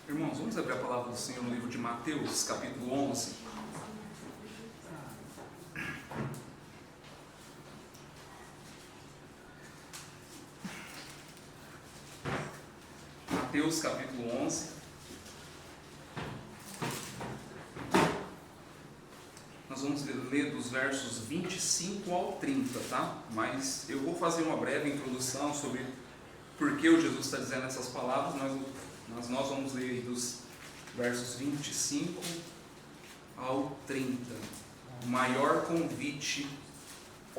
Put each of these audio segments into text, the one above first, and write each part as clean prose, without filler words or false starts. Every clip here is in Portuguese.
Irmãos, vamos abrir a palavra do Senhor no livro de Mateus, capítulo 11. Mateus, capítulo 11. Nós vamos ler dos versos 25 ao 30, tá? Mas eu vou fazer uma breve introdução sobre por que o Jesus está dizendo essas palavras, mas nós vamos ler dos versos 25 ao 30. O maior convite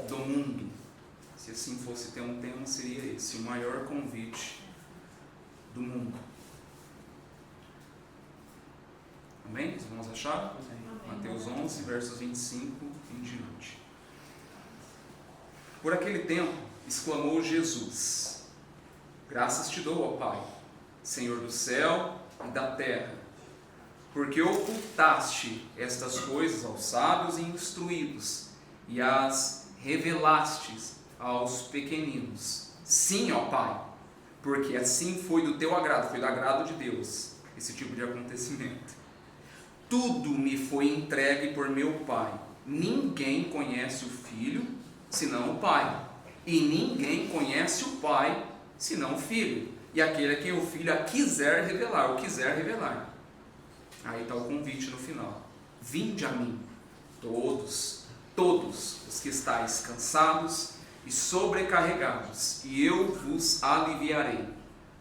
do mundo. Se assim fosse ter um tema, seria esse: o maior convite do mundo. Amém? Vocês vão achar? Mateus 11, versos 25 em diante. Por aquele tempo, exclamou Jesus: graças te dou, ó Pai, Senhor do céu e da terra, porque ocultaste estas coisas aos sábios e instruídos, e as revelastes aos pequeninos. Sim, ó Pai, porque assim foi do teu agrado, foi do agrado de Deus, esse tipo de acontecimento. Tudo me foi entregue por meu Pai. Ninguém conhece o Filho, senão o Pai. E ninguém conhece o Pai, senão o Filho. E aquele a quem o Filho quiser revelar, Aí está o convite no final. Vinde a mim, todos os que estáis cansados e sobrecarregados, e eu vos aliviarei.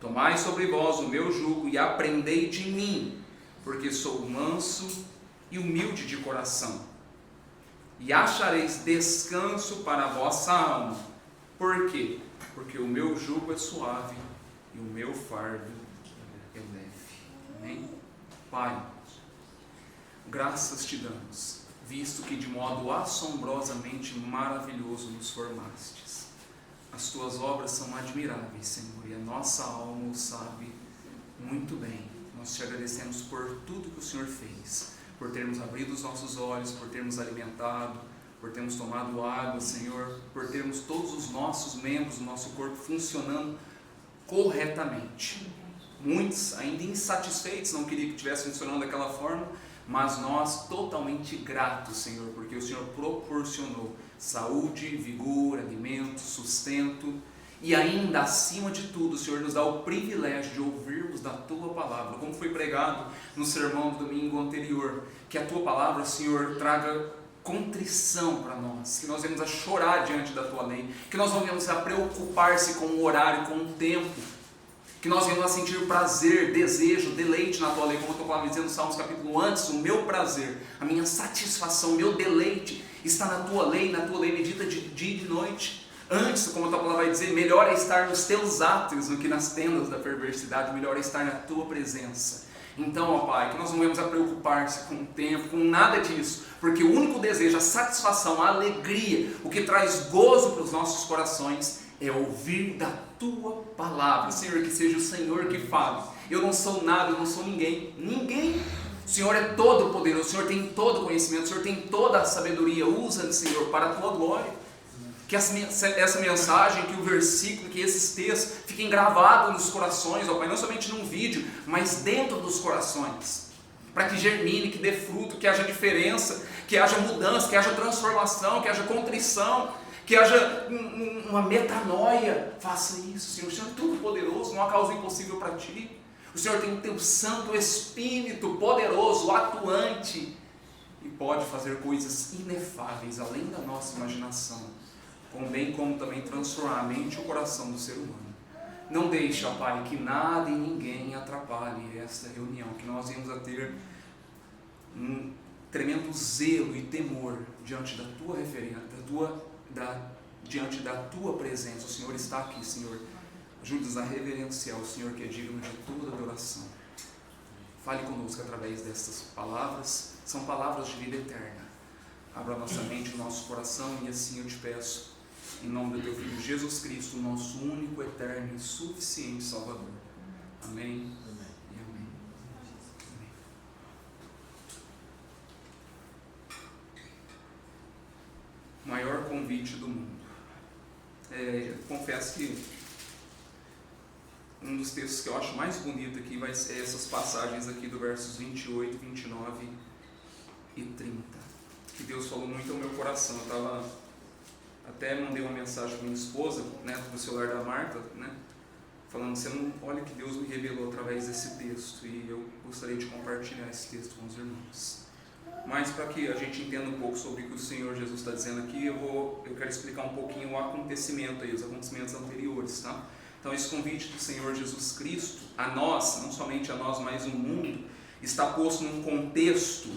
Tomai sobre vós o meu jugo e aprendei de mim, porque sou manso e humilde de coração, e achareis descanso para a vossa alma. Por quê? Porque o meu jugo é suave e o meu fardo é leve. Amém? Pai, graças te damos, visto que de modo assombrosamente maravilhoso nos formastes. As tuas obras são admiráveis, Senhor, e a nossa alma o sabe muito bem. Nós te agradecemos por tudo que o Senhor fez, por termos abrido os nossos olhos, por termos alimentado, por termos tomado água, Senhor, por termos todos os nossos membros do nosso corpo funcionando corretamente. Muitos ainda insatisfeitos, não queriam que estivesse funcionando daquela forma, mas nós totalmente gratos, Senhor, porque o Senhor proporcionou saúde, vigor, alimento, sustento. E ainda acima de tudo, o Senhor nos dá o privilégio de ouvirmos da Tua Palavra, como foi pregado no sermão do domingo anterior, que a Tua Palavra, Senhor, traga contrição para nós, que nós venhamos a chorar diante da Tua lei, que nós não venhamos a preocupar-se com o horário, com o tempo, que nós venhamos a sentir prazer, desejo, deleite na Tua lei, como eu estou dizendo no Salmos capítulo antes, o meu prazer, a minha satisfação, o meu deleite está na Tua lei medita de dia e de noite. Antes, como a tua palavra vai dizer, melhor é estar nos teus átrios do que nas tendas da perversidade, melhor é estar na tua presença. Então, ó Pai, que nós não venhamos a preocupar-se com o tempo, com nada disso, porque o único desejo, a satisfação, a alegria, o que traz gozo para os nossos corações, é ouvir da tua palavra. Senhor, que seja o Senhor que fale. Eu não sou nada, eu não sou ninguém. O Senhor é todo poderoso, o Senhor tem todo o conhecimento, o Senhor tem toda a sabedoria. Usa-me, Senhor, para a tua glória. Que essa mensagem, que o versículo, que esses textos fiquem gravados nos corações, ó Pai, não somente num vídeo, mas dentro dos corações, para que germine, que dê fruto, que haja diferença, que haja mudança, que haja transformação, que haja contrição, que haja uma metanoia. Faça isso, Senhor. O Senhor é tudo poderoso, não há causa impossível para Ti. O Senhor tem o Teu Santo Espírito poderoso, atuante, e pode fazer coisas inefáveis, além da nossa imaginação, bem como também transformar a mente e o coração do ser humano. Não deixe, ó Pai, que nada e ninguém atrapalhe esta reunião, que nós venhamos a ter um tremendo zelo e temor diante da Tua referência, diante da Tua presença. O Senhor está aqui, Senhor. Ajude-nos a reverenciar o Senhor, que é digno de toda adoração. Fale conosco através destas palavras, são palavras de vida eterna. Abra nossa mente, o nosso coração, e assim eu te peço, em nome do Teu Filho Jesus Cristo, o nosso único, eterno e suficiente Salvador. Amém e amém. O maior convite do mundo. Confesso que um dos textos que eu acho mais bonito aqui vai ser essas passagens aqui do versos 28, 29 e 30. Que Deus falou muito ao meu coração. Eu estava, até mandei uma mensagem para minha esposa, né, do celular da Marta, né, falando, olha que Deus me revelou através desse texto, e eu gostaria de compartilhar esse texto com os irmãos. Mas para que a gente entenda um pouco sobre o que o Senhor Jesus está dizendo aqui, eu quero explicar um pouquinho o acontecimento aí, os acontecimentos anteriores, tá? Então esse convite do Senhor Jesus Cristo a nós, não somente a nós, mas o mundo, está posto num contexto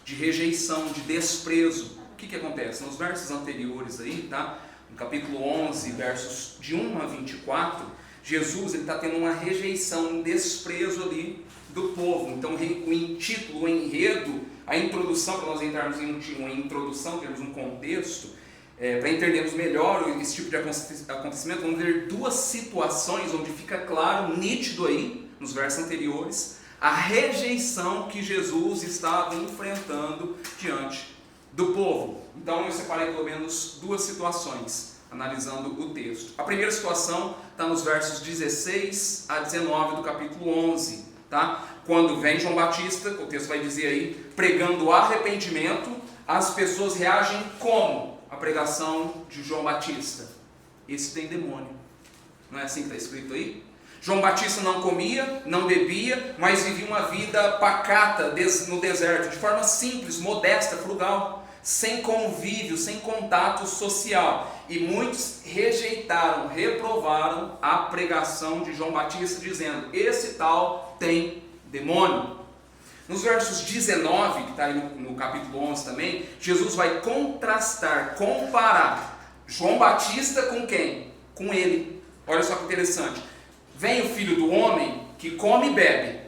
de rejeição, de desprezo. O que acontece? Nos versos anteriores aí, tá? No capítulo 11, versos de 1 a 24, Jesus está tendo uma rejeição, um desprezo ali do povo. Então o título, o enredo, a introdução, para nós entrarmos em uma introdução, temos um contexto, para entendermos melhor esse tipo de acontecimento, vamos ver duas situações onde fica claro, nítido aí, nos versos anteriores, a rejeição que Jesus estava enfrentando diante do povo. Então eu separei pelo menos duas situações, analisando o texto. A primeira situação está nos versos 16 a 19 do capítulo 11, tá? Quando vem João Batista, o texto vai dizer aí, pregando arrependimento, as pessoas reagem como a pregação de João Batista? Esse tem demônio. Não é assim que está escrito aí? João Batista não comia, não bebia, mas vivia uma vida pacata no deserto, de forma simples, modesta, frugal, sem convívio, sem contato social. E muitos rejeitaram, reprovaram a pregação de João Batista, dizendo, esse tal tem demônio. Nos versos 19, que está aí no capítulo 11 também, Jesus vai contrastar, comparar João Batista com quem? Com ele. Olha só que interessante. Vem o Filho do Homem que come e bebe,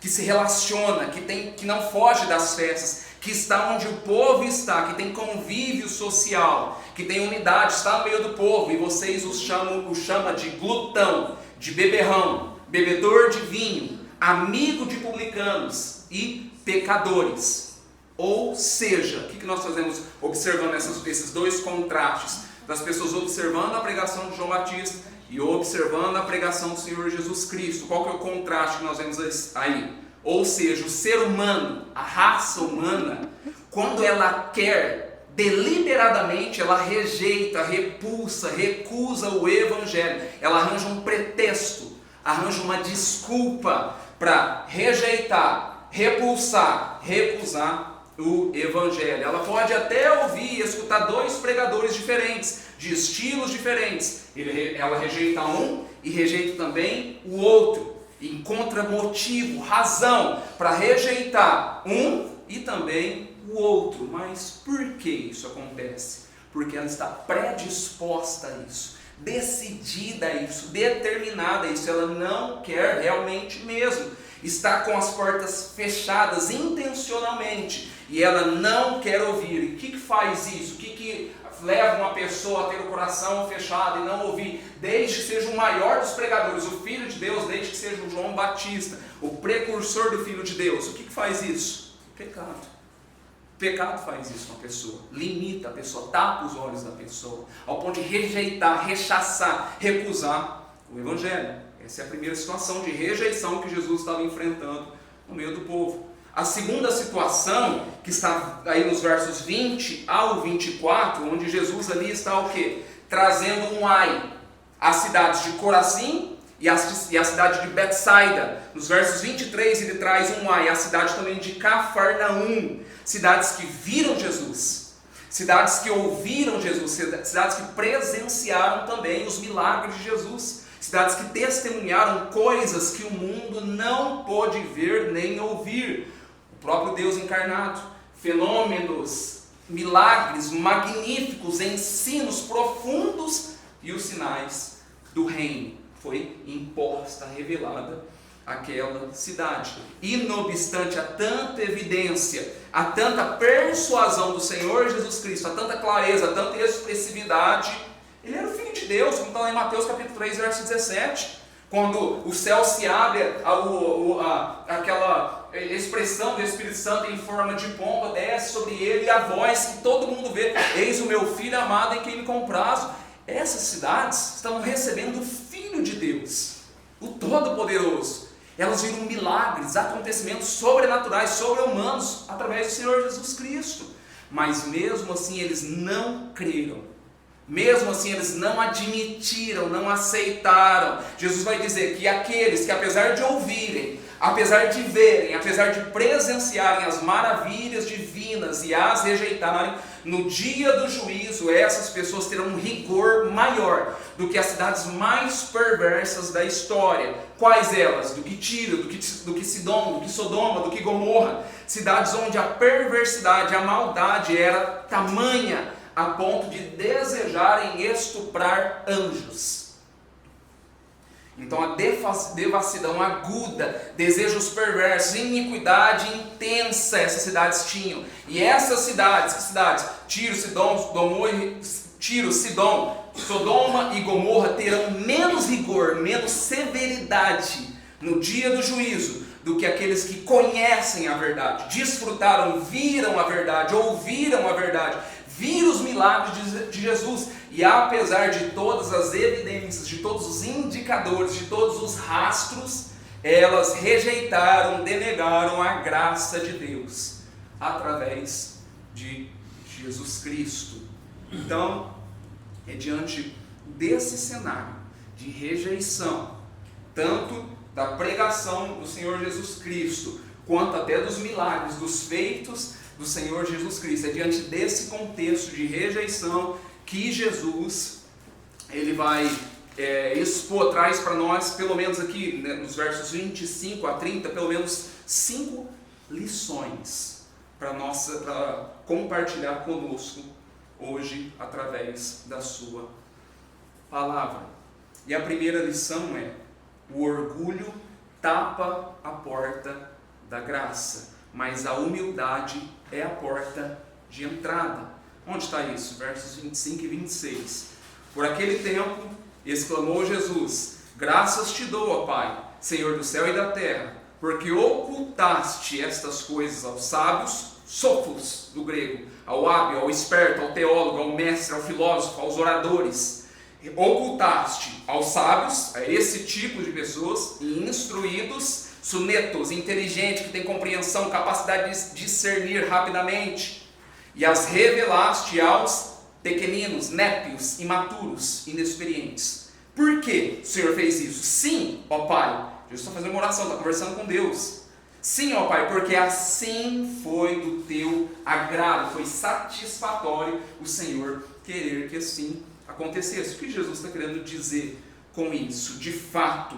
que se relaciona, que não foge das festas, que está onde o povo está, que tem convívio social, que tem unidade, está no meio do povo, e vocês o chama de glutão, de beberrão, bebedor de vinho, amigo de publicanos e pecadores. Ou seja, o que nós fazemos observando esses dois contrastes, das pessoas observando a pregação de João Batista e observando a pregação do Senhor Jesus Cristo? Qual que é o contraste que nós vemos aí? Ou seja, o ser humano, a raça humana, quando ela quer, deliberadamente, ela rejeita, repulsa, recusa o Evangelho. Ela arranja um pretexto, arranja uma desculpa para rejeitar, repulsar, recusar o Evangelho. Ela pode até ouvir e escutar dois pregadores diferentes, de estilos diferentes. Ela rejeita um e rejeita também o outro. Encontra motivo, razão para rejeitar um e também o outro. Mas por que isso acontece? Porque ela está predisposta a isso, decidida a isso, determinada a isso. Ela não quer realmente mesmo. Está com as portas fechadas intencionalmente e ela não quer ouvir. E o que faz isso? O que leva uma pessoa a ter o coração fechado e não ouvir? Desde que seja o maior dos pregadores, o Filho de Deus, desde que seja o João Batista, o precursor do Filho de Deus. O que faz isso? Pecado. Pecado faz isso com a pessoa, limita a pessoa, tapa os olhos da pessoa, ao ponto de rejeitar, rechaçar, recusar o Evangelho. Essa é a primeira situação de rejeição que Jesus estava enfrentando no meio do povo. A segunda situação, que está aí nos versos 20 ao 24, onde Jesus ali está o quê? Trazendo um ai às cidades de Corazim e a cidade de Betsaida. Nos versos 23 ele traz um ai à cidade também de Cafarnaum, cidades que viram Jesus, cidades que ouviram Jesus, cidades que presenciaram também os milagres de Jesus, cidades que testemunharam coisas que o mundo não pôde ver nem ouvir. O próprio Deus encarnado, fenômenos, milagres magníficos, ensinos profundos e os sinais do reino. Foi imposta, revelada aquela cidade. E não obstante a tanta evidência, a tanta persuasão do Senhor Jesus Cristo, a tanta clareza, a tanta expressividade, ele era o Filho de Deus, como está lá em Mateus capítulo 3, verso 17. Quando o céu se abre, aquela expressão do Espírito Santo em forma de pomba desce sobre ele, e a voz que todo mundo vê: eis o meu Filho amado em quem me comprazo. Essas cidades estavam recebendo o Filho de Deus. o Todo-Poderoso. Elas viram milagres, acontecimentos sobrenaturais, sobre-humanos, através do Senhor Jesus Cristo. Mas mesmo assim eles não creram. Mesmo assim eles não admitiram, não aceitaram. Jesus vai dizer que aqueles que, apesar de ouvirem, apesar de verem, apesar de presenciarem as maravilhas divinas e as rejeitarem, no dia do juízo essas pessoas terão um rigor maior do que as cidades mais perversas da história. Quais elas? Do que Tiro, do que Sidom, do que Sodoma, do que Gomorra. Cidades onde a perversidade, a maldade era tamanha a ponto de desejarem estuprar anjos. Então a devassidão aguda, desejos perversos, iniquidade intensa essas cidades tinham. E essas cidades, que cidades? Tiro, Sidom, Sodoma e Gomorra terão menos rigor, menos severidade no dia do juízo do que aqueles que conhecem a verdade, desfrutaram, viram a verdade, ouviram a verdade, viram os milagres de Jesus, e apesar de todas as evidências, de todos os indicadores, de todos os rastros, elas rejeitaram, denegaram a graça de Deus através de Jesus Cristo. Então, é diante desse cenário de rejeição, tanto da pregação do Senhor Jesus Cristo, quanto até dos milagres, dos feitos do Senhor Jesus Cristo, é diante desse contexto de rejeição que Jesus ele vai expor, traz para nós, pelo menos aqui, né, nos versos 25 a 30, pelo menos 5 lições para compartilhar conosco hoje através da sua palavra. E a primeira lição é: o orgulho tapa a porta da graça, mas a humildade é a porta de entrada. Onde está isso? Versos 25 e 26. Por aquele tempo, exclamou Jesus: graças te dou, ó Pai, Senhor do céu e da terra, porque ocultaste estas coisas aos sábios, sofos do grego, ao hábil, ao esperto, ao teólogo, ao mestre, ao filósofo, aos oradores. Ocultaste aos sábios, a esse tipo de pessoas, instruídos, sunetos, inteligentes, que têm compreensão, capacidade de discernir rapidamente, e as revelaste aos pequeninos, népios, imaturos, inexperientes. Por que o Senhor fez isso? Sim, ó Pai, Jesus está fazendo uma oração, está conversando com Deus. Sim, ó Pai, porque assim foi do teu agrado, foi satisfatório o Senhor querer que assim acontecesse. O que Jesus está querendo dizer com isso? De fato,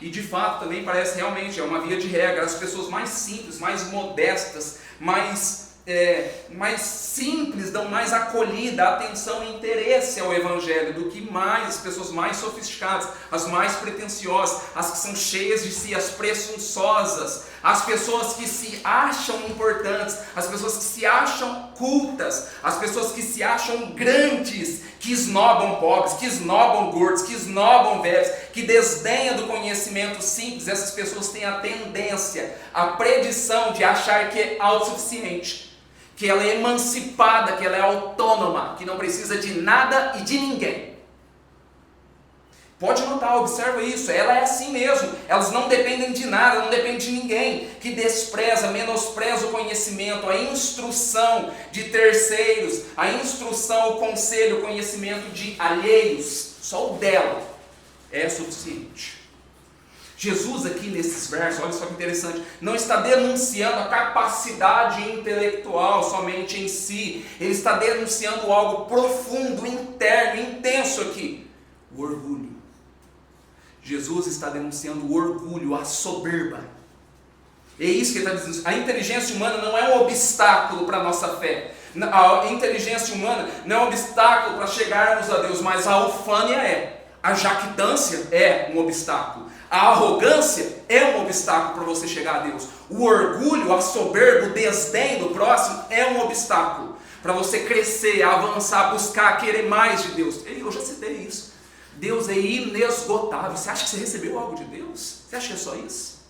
e de fato também parece realmente, é uma via de regra, as pessoas mais simples, mais modestas, mais simples, dão mais acolhida, atenção e interesse ao Evangelho do que as pessoas mais sofisticadas, as mais pretensiosas, as que são cheias de si, as presunçosas, as pessoas que se acham importantes, as pessoas que se acham cultas, as pessoas que se acham grandes, que esnobam pobres, que esnobam gordos, que esnobam velhos, que desdenham do conhecimento simples. Essas pessoas têm a tendência, a predição de achar que é autossuficiente, que ela é emancipada, que ela é autônoma, que não precisa de nada e de ninguém. Pode notar, observa isso, ela é assim mesmo, elas não dependem de nada, não dependem de ninguém, que despreza, menospreza o conhecimento, a instrução de terceiros, a instrução, o conselho, o conhecimento de alheios, só o dela é suficiente. Jesus aqui nesses versos, olha só que interessante, não está denunciando a capacidade intelectual somente em si, ele está denunciando algo profundo, interno, intenso aqui, o orgulho. Jesus está denunciando o orgulho, a soberba. É isso que ele está dizendo. A inteligência humana não é um obstáculo para a nossa fé. A inteligência humana não é um obstáculo para chegarmos a Deus, mas a ufânia é. A jactância é um obstáculo. A arrogância é um obstáculo para você chegar a Deus. O orgulho, a soberba, o desdém do próximo é um obstáculo para você crescer, avançar, buscar, querer mais de Deus. Eu já citei isso. Deus é inesgotável. Você acha que você recebeu algo de Deus? Você acha que é só isso?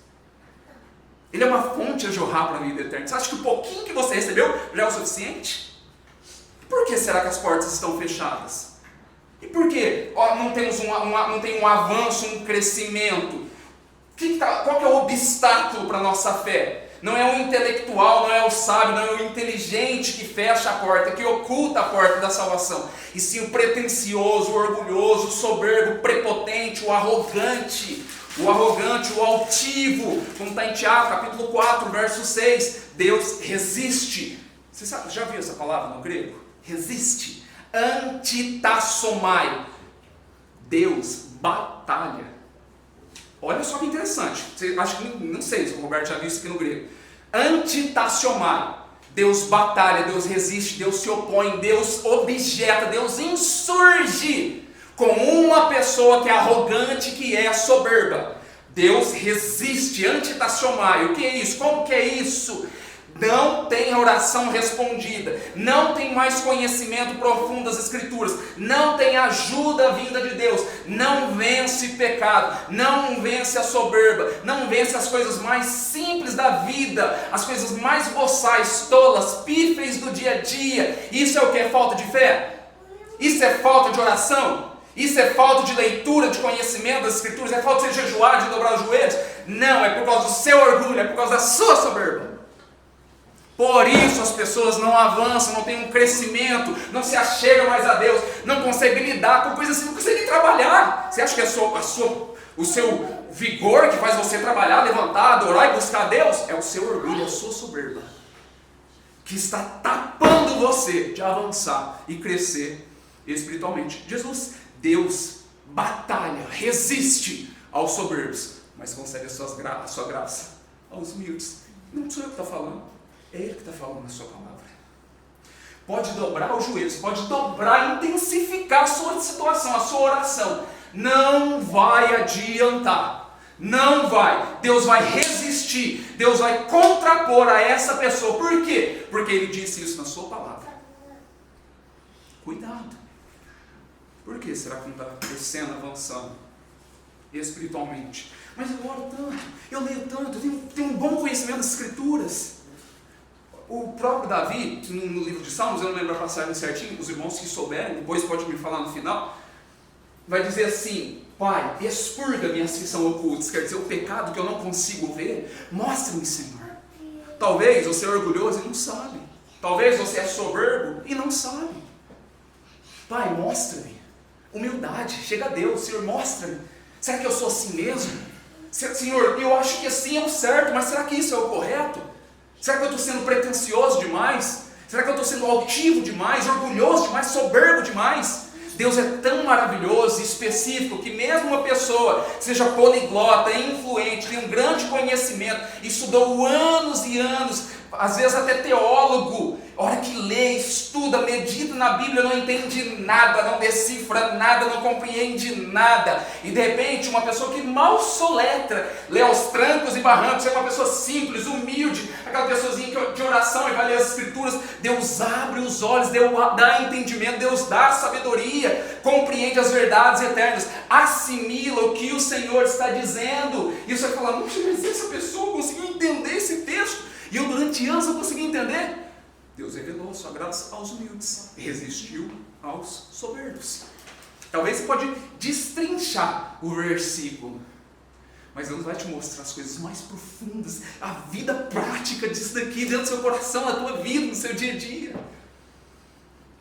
Ele é uma fonte a jorrar para a vida eterna. Você acha que o pouquinho que você recebeu já é o suficiente? Por que será que as portas estão fechadas? E por que não tem um avanço, um crescimento? Qual que é o obstáculo para a nossa fé? Não é o intelectual, não é o sábio, não é o inteligente que fecha a porta, que oculta a porta da salvação. E sim o pretensioso, o orgulhoso, o soberbo, o prepotente, o arrogante, o altivo. Como está em Tiago, capítulo 4, verso 6. Deus resiste. Você sabe, já viu essa palavra no grego? Resiste. Antitassomai. Deus batalha. Olha só que interessante. Acho que não sei se o Roberto já viu isso aqui no grego. Antitassomai. Deus batalha, Deus resiste, Deus se opõe, Deus objeta, Deus insurge com uma pessoa que é arrogante, que é soberba. Deus resiste, antitassomai. O que é isso? Como que é isso? Não tem oração respondida, não tem mais conhecimento profundo das Escrituras, não tem ajuda vinda de Deus, não vence pecado, não vence a soberba, não vence as coisas mais simples da vida, as coisas mais boçais, tolas, pífeis do dia a dia. Isso é o que? É falta de fé? Isso é falta de oração? Isso é falta de leitura, de conhecimento das Escrituras? É falta de você jejuar, de dobrar os joelhos? Não, é por causa do seu orgulho, é por causa da sua soberba. Por isso as pessoas não avançam, não têm um crescimento, não se achegam mais a Deus, não conseguem lidar com coisas assim, não conseguem trabalhar. Você acha que o seu vigor que faz você trabalhar, levantar, adorar e buscar a Deus? É o seu orgulho, é a sua soberba, que está tapando você de avançar e crescer espiritualmente. Deus batalha, resiste aos soberbos, mas concede a sua graça aos humildes. Não sou eu que estou falando. É Ele que está falando na sua palavra. Pode dobrar os joelhos, pode dobrar, intensificar a sua situação, a sua oração. Não vai adiantar. Não vai. Deus vai resistir. Deus vai contrapor a essa pessoa. Por quê? Porque Ele disse isso na sua palavra. Cuidado. Por que será que não está crescendo, avançando espiritualmente? Mas eu oro tanto, eu leio tanto, eu tenho um bom conhecimento das Escrituras. O próprio Davi, no livro de Salmos, eu não lembro a passagem certinho, os irmãos que souberem, depois pode me falar no final, vai dizer assim: Pai, expurga-me a aflição oculta, quer dizer, o pecado que eu não consigo ver, mostra-me, Senhor. Talvez você é orgulhoso e não sabe, talvez você é soberbo e não sabe. Pai, mostra-me. Humildade, chega a Deus, Senhor, mostra-me. Será que eu sou assim mesmo? Senhor, eu acho que assim é o certo, mas será que isso é o correto? Será que eu estou sendo pretensioso demais? Será que eu estou sendo altivo demais, orgulhoso demais, soberbo demais? Deus é tão maravilhoso e específico que mesmo uma pessoa seja poliglota, influente, tem um grande conhecimento, estudou anos e anos, às vezes até teólogo, a hora que lê, estuda, medita na Bíblia, não entende nada, não decifra nada, não compreende nada, e de repente uma pessoa que mal soletra, lê aos trancos e barrancos, é uma pessoa simples, humilde, aquela pessoazinha de oração e vai ler as Escrituras, Deus abre os olhos, Deus dá entendimento, Deus dá sabedoria, compreende as verdades eternas, assimila o que o Senhor está dizendo, e você vai falar: mas essa pessoa conseguiu entender esse texto, e eu durante anos não consegui entender. Deus revelou a sua graça aos humildes, resistiu aos soberbos. Talvez você pode destrinchar o versículo, mas Deus vai te mostrar as coisas mais profundas, a vida prática disso daqui dentro do seu coração, na tua vida, no seu dia a dia.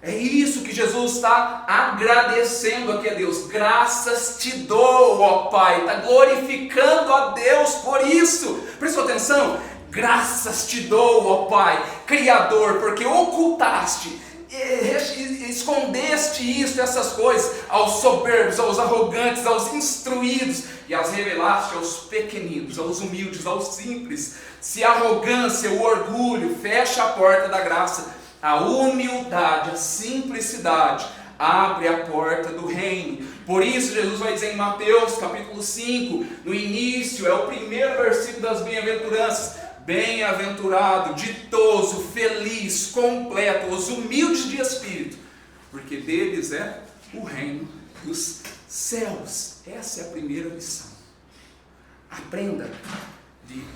É isso que Jesus está agradecendo aqui a Deus. Graças te dou, ó Pai. Está glorificando a Deus por isso. Prestou atenção? Graças te dou, ó Pai, Criador, porque ocultaste, escondeste essas coisas aos soberbos, aos arrogantes, aos instruídos, e as revelaste aos pequeninos, aos humildes, aos simples. Se a arrogância, o orgulho fecha a porta da graça, a humildade, a simplicidade abre a porta do reino. Por isso Jesus vai dizer em Mateus capítulo 5, no início, é o primeiro versículo das bem-aventuranças: bem-aventurado, ditoso, feliz, completo, os humildes de espírito, porque deles é o reino dos céus. Essa é a primeira lição. Aprenda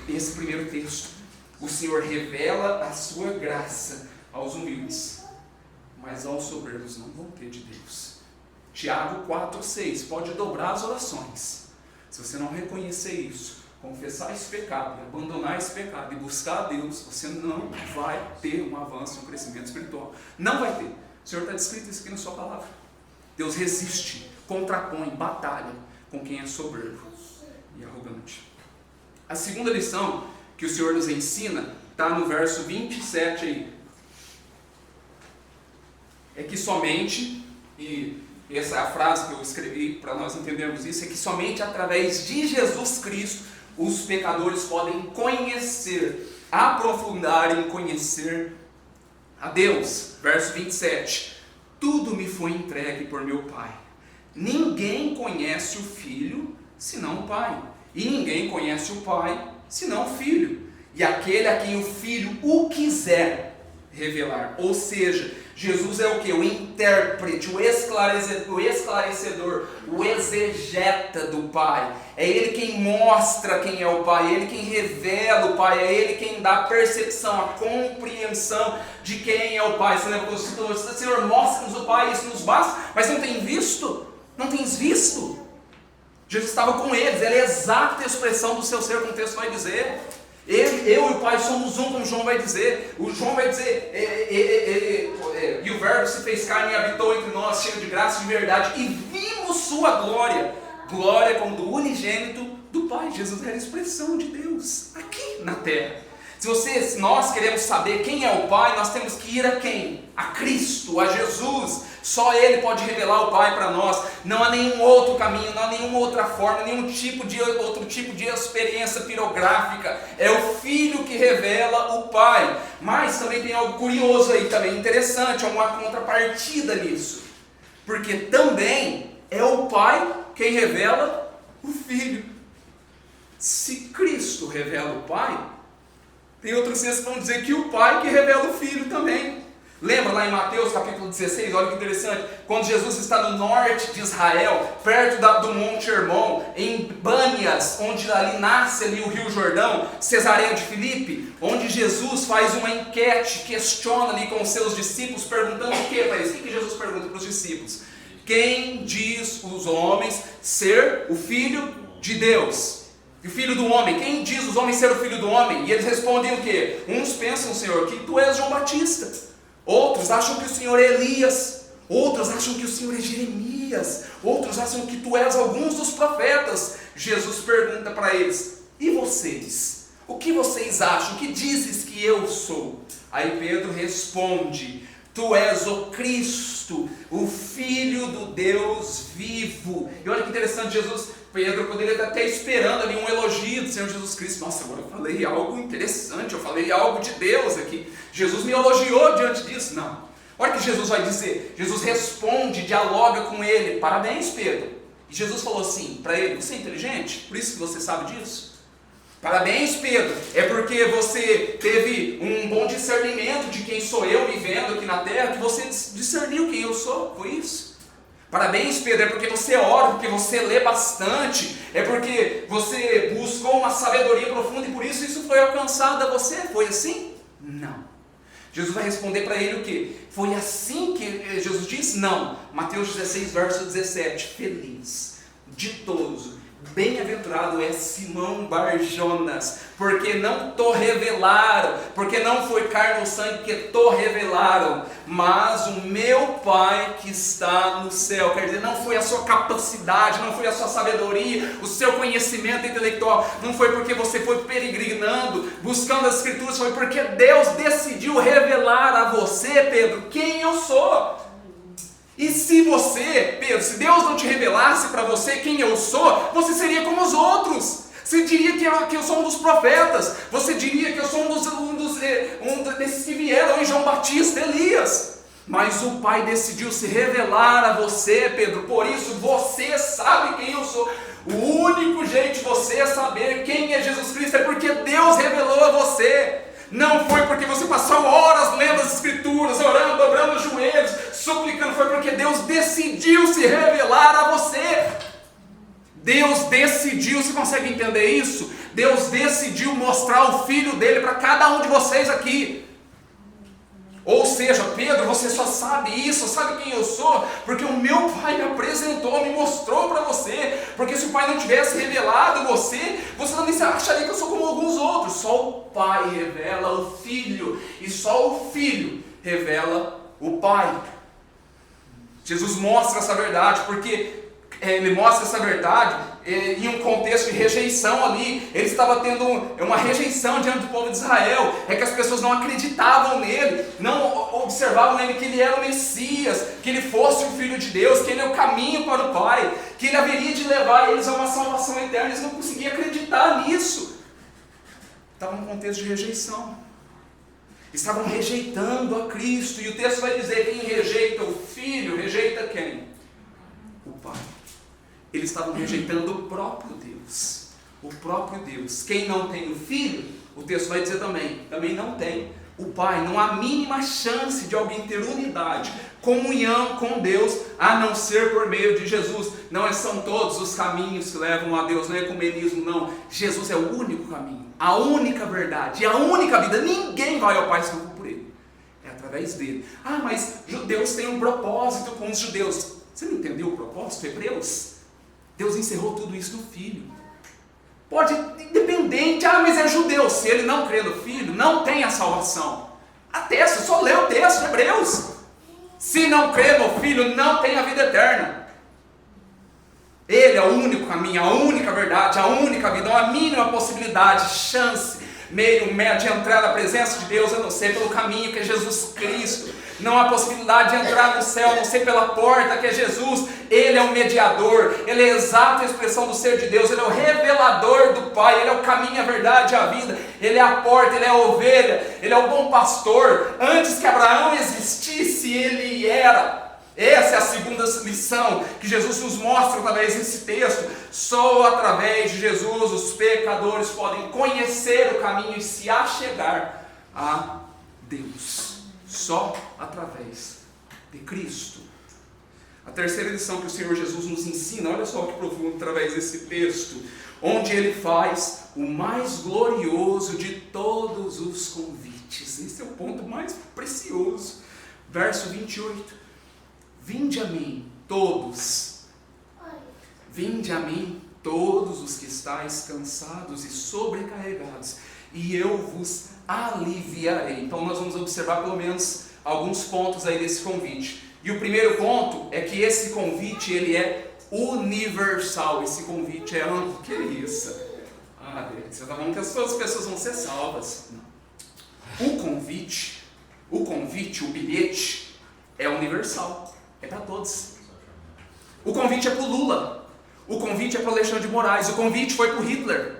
desse primeiro texto. O Senhor revela a sua graça aos humildes, mas aos soberbos não vão ter de Deus. Tiago 4,6, pode dobrar as orações. Se você não reconhecer isso, confessar esse pecado, abandonar esse pecado e buscar a Deus, você não vai ter um avanço, um crescimento espiritual. Não vai ter. O Senhor está descrito isso aqui na sua palavra. Deus resiste, contrapõe, batalha com quem é soberbo e arrogante. A segunda lição que o Senhor nos ensina está no verso 27 aí. É que somente, e essa é a frase que eu escrevi para nós entendermos isso, é que somente através de Jesus Cristo os pecadores podem conhecer, aprofundar em conhecer a Deus. Verso 27. Tudo me foi entregue por meu Pai. Ninguém conhece o Filho, senão o Pai. E ninguém conhece o Pai, senão o Filho. E aquele a quem o Filho o quiser revelar. Ou seja, Jesus é o que? O intérprete, o esclarecedor, o exegeta do Pai. É Ele quem mostra quem é o Pai, é Ele quem revela o Pai, é Ele quem dá a percepção, a compreensão de quem é o Pai. Você lembra quando você falou, Senhor, mostra-nos o Pai, isso nos basta, mas não tem visto? Não tens visto? Jesus estava com eles, Ele é a exata expressão do seu ser, como o texto vai dizer. Eu e o Pai somos um, como João vai dizer. O João vai dizer, e o Verbo se fez carne e habitou entre nós, cheio de graça e de verdade, e vimos sua glória, glória como do unigênito do Pai. Jesus era a expressão de Deus, aqui na terra. Se nós queremos saber quem é o Pai, nós temos que ir a quem? A Cristo, a Jesus. Só Ele pode revelar o Pai para nós. Não há nenhum outro caminho, não há nenhuma outra forma, nenhum outro tipo de experiência pirográfica. É o Filho que revela o Pai. Mas também tem algo curioso aí, também interessante, há uma contrapartida nisso. Porque também é o Pai quem revela o Filho. Se Cristo revela o Pai, tem outros textos que vão dizer que o Pai que revela o Filho também. Lembra lá em Mateus capítulo 16, olha que interessante, quando Jesus está no norte de Israel, perto do Monte Hermon, em Bânias, onde ali nasce ali o Rio Jordão, Cesareia de Filipe, onde Jesus faz uma enquete, questiona ali com os seus discípulos, perguntando o que para eles? O que Jesus pergunta para os discípulos? Quem diz os homens ser o Filho de Deus? E o Filho do Homem, quem diz os homens ser o Filho do Homem? E eles respondem o quê? Uns pensam, Senhor, que tu és João Batista. Outros acham que o Senhor é Elias. Outros acham que o Senhor é Jeremias. Outros acham que tu és alguns dos profetas. Jesus pergunta para eles, e vocês? O que vocês acham? O que dizes que eu sou? Aí Pedro responde, tu és o Cristo, o Filho do Deus vivo. E olha que interessante, Pedro poderia estar até esperando ali um elogio do Senhor Jesus Cristo. Nossa, agora eu falei algo interessante, eu falei algo de Deus aqui. Jesus me elogiou diante disso. Não. Olha o que Jesus vai dizer. Jesus responde, dialoga com ele. Parabéns, Pedro. E Jesus falou assim para ele, você é inteligente? Por isso que você sabe disso? Parabéns, Pedro. É porque você teve um bom discernimento de quem sou eu me vendo aqui na terra, que você discerniu quem eu sou. Foi isso? Parabéns, Pedro, é porque você ora, porque você lê bastante, é porque você buscou uma sabedoria profunda e por isso foi alcançado a você. Foi assim? Não. Jesus vai responder para ele o quê? Foi assim que Jesus disse? Não. Mateus 16, verso 17. Feliz, ditoso, bem-aventurado é Simão Barjonas, porque não te revelaram, porque não foi carne ou sangue que te revelaram, mas o meu Pai que está no céu. Quer dizer, não foi a sua capacidade, não foi a sua sabedoria, o seu conhecimento intelectual, não foi porque você foi peregrinando, buscando as Escrituras, foi porque Deus decidiu revelar a você, Pedro, quem eu sou. E se você, Pedro, se Deus não te revelasse para você quem eu sou, você seria como os outros. Você diria que eu sou um dos profetas. Você diria que eu sou um desses que vieram em João Batista, Elias. Mas o Pai decidiu se revelar a você, Pedro. Por isso você sabe quem eu sou. O único jeito de você saber quem é Jesus Cristo é porque Deus revelou a você. Não foi porque você passou horas lendo as Escrituras, orando, dobrando os joelhos, suplicando. Foi porque Deus decidiu se revelar a você. Deus decidiu, você consegue entender isso? Deus decidiu mostrar o Filho dele para cada um de vocês aqui. Ou seja, Pedro, você só sabe isso, sabe quem eu sou, porque o meu Pai me apresentou, me mostrou para você. Porque se o Pai não tivesse revelado você também acharia que eu sou como alguns outros. Só o Pai revela o Filho, e só o Filho revela o Pai. Jesus mostra essa verdade, porque ele mostra essa verdade em um contexto de rejeição ali. Ele estava tendo uma rejeição diante do povo de Israel. É que as pessoas não acreditavam nele, não observavam nele que ele era o Messias, que ele fosse o Filho de Deus, que ele é o caminho para o Pai, que ele haveria de levar eles a uma salvação eterna. Eles não conseguiam acreditar nisso. Estavam num contexto de rejeição. Estavam rejeitando a Cristo. E o texto vai dizer: quem rejeita o Filho, rejeita quem? O Pai. Eles estavam rejeitando o próprio Deus. O próprio Deus. Quem não tem o Filho, o texto vai dizer também não tem o Pai. Não há mínima chance de alguém ter unidade, comunhão com Deus, a não ser por meio de Jesus. Não são todos os caminhos que levam a Deus, não é ecumenismo, não. Jesus é o único caminho, a única verdade, a única vida. Ninguém vai ao Pai se não for por Ele. É através dele. Ah, mas Deus tem um propósito com os judeus. Você não entendeu o propósito, Hebreus? Deus encerrou tudo isso no Filho. Pode, independente, mas é judeu. Se ele não crê no Filho, não tem a salvação. Atesta, só lê o texto, Hebreus. Se não crê no Filho, não tem a vida eterna. Ele é o único caminho, a única verdade, a única vida, a mínima possibilidade, chance, meio de entrar na presença de Deus, a não ser pelo caminho que é Jesus Cristo. Não há possibilidade de entrar no céu, a não ser pela porta que é Jesus. Ele é o mediador, Ele é a exata expressão do ser de Deus, Ele é o revelador do Pai, Ele é o caminho, a verdade e a vida, Ele é a porta, Ele é a ovelha, Ele é o bom pastor. Antes que Abraão existisse, Ele era. Essa é a segunda lição que Jesus nos mostra através desse texto. Só através de Jesus os pecadores podem conhecer o caminho e se achegar a Deus. Só através de Cristo. A terceira lição que o Senhor Jesus nos ensina, olha só que profundo através desse texto, onde Ele faz o mais glorioso de todos os convites. Esse é o ponto mais precioso. Verso 28. Vinde a mim todos. Vinde a mim todos os que estáis cansados e sobrecarregados, e eu vos aliviarei. Então nós vamos observar pelo menos alguns pontos aí desse convite. E o primeiro ponto é que esse convite, ele é universal. Esse convite é amplo. Que isso? Você está falando que as pessoas vão ser salvas. Não. O convite, o bilhete é universal. É para todos. O convite é para o Lula. O convite é para o Alexandre de Moraes. O convite foi para o Hitler.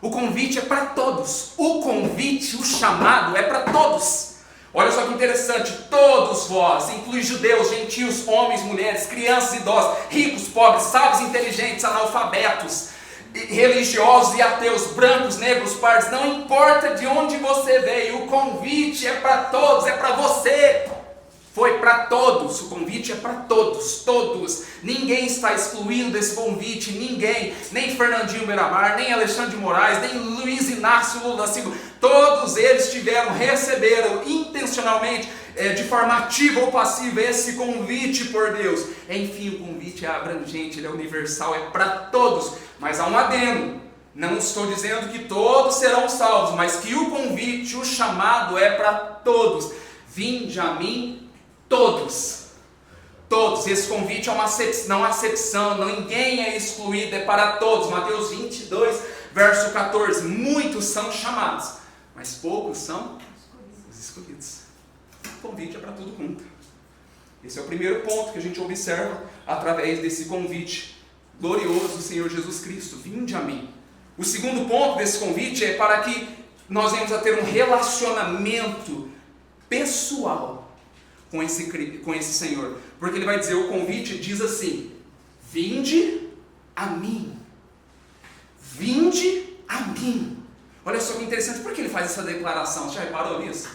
O convite é para todos. O convite, o chamado é para todos. Olha só que interessante. Todos vós, inclui judeus, gentios, homens, mulheres, crianças, idosos, ricos, pobres, sábios, inteligentes, analfabetos, religiosos e ateus, brancos, negros, pardos, não importa de onde você veio, o convite é para todos, é para você. Foi para todos, o convite é para todos, todos. Ninguém está excluído desse convite, ninguém, nem Fernandinho Beiramar, nem Alexandre de Moraes, nem Luiz Inácio Lula da Silva. Todos eles receberam intencionalmente, de forma ativa ou passiva, esse convite por Deus. Enfim, o convite é abrangente, ele é universal, é para todos. Mas há um adendo. Não estou dizendo que todos serão salvos, mas que o convite, o chamado é para todos. Vinde a mim todos. Todos. Esse convite é não há acepção, ninguém é excluído, é para todos. Mateus 22, verso 14. Muitos são chamados, mas poucos são os escolhidos. O convite é para todo mundo. Esse é o primeiro ponto que a gente observa através desse convite glorioso do Senhor Jesus Cristo. Vinde a mim. O segundo ponto desse convite é para que nós venhamos a ter um relacionamento pessoal com esse Senhor. Porque ele vai dizer, o convite diz assim: vinde a mim. Vinde a mim. Olha só que interessante, por que ele faz essa declaração? Você já reparou nisso?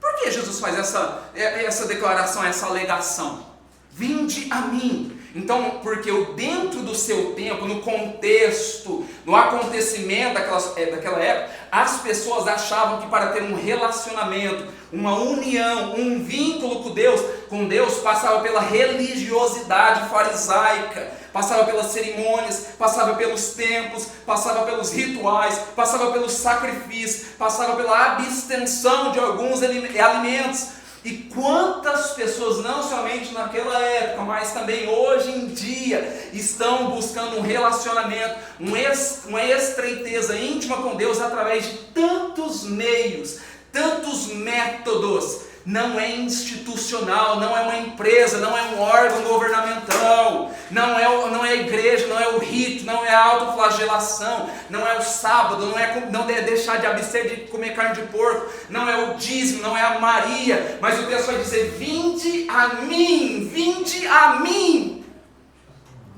Por que Jesus faz essa declaração, essa alegação? Vinde a mim. Então, porque dentro do seu tempo, no contexto, no acontecimento daquela época, as pessoas achavam que para ter um relacionamento, uma união, um vínculo com Deus, passava pela religiosidade farisaica, passava pelas cerimônias, passava pelos templos, passava pelos rituais, passava pelos sacrifícios, passava pela abstenção de alguns alimentos. E quantas pessoas, não somente naquela época, mas também hoje em dia, estão buscando um relacionamento, uma estreiteza íntima com Deus através de tantos meios, tantos métodos. Não é institucional, não é uma empresa, não é um órgão governamental, não é a igreja, não é o rito, não é a autoflagelação, não é o sábado, não é deixar de abster de comer carne de porco, não é o dízimo, não é a Maria, mas o texto vai dizer: vinde a mim, vinde a mim.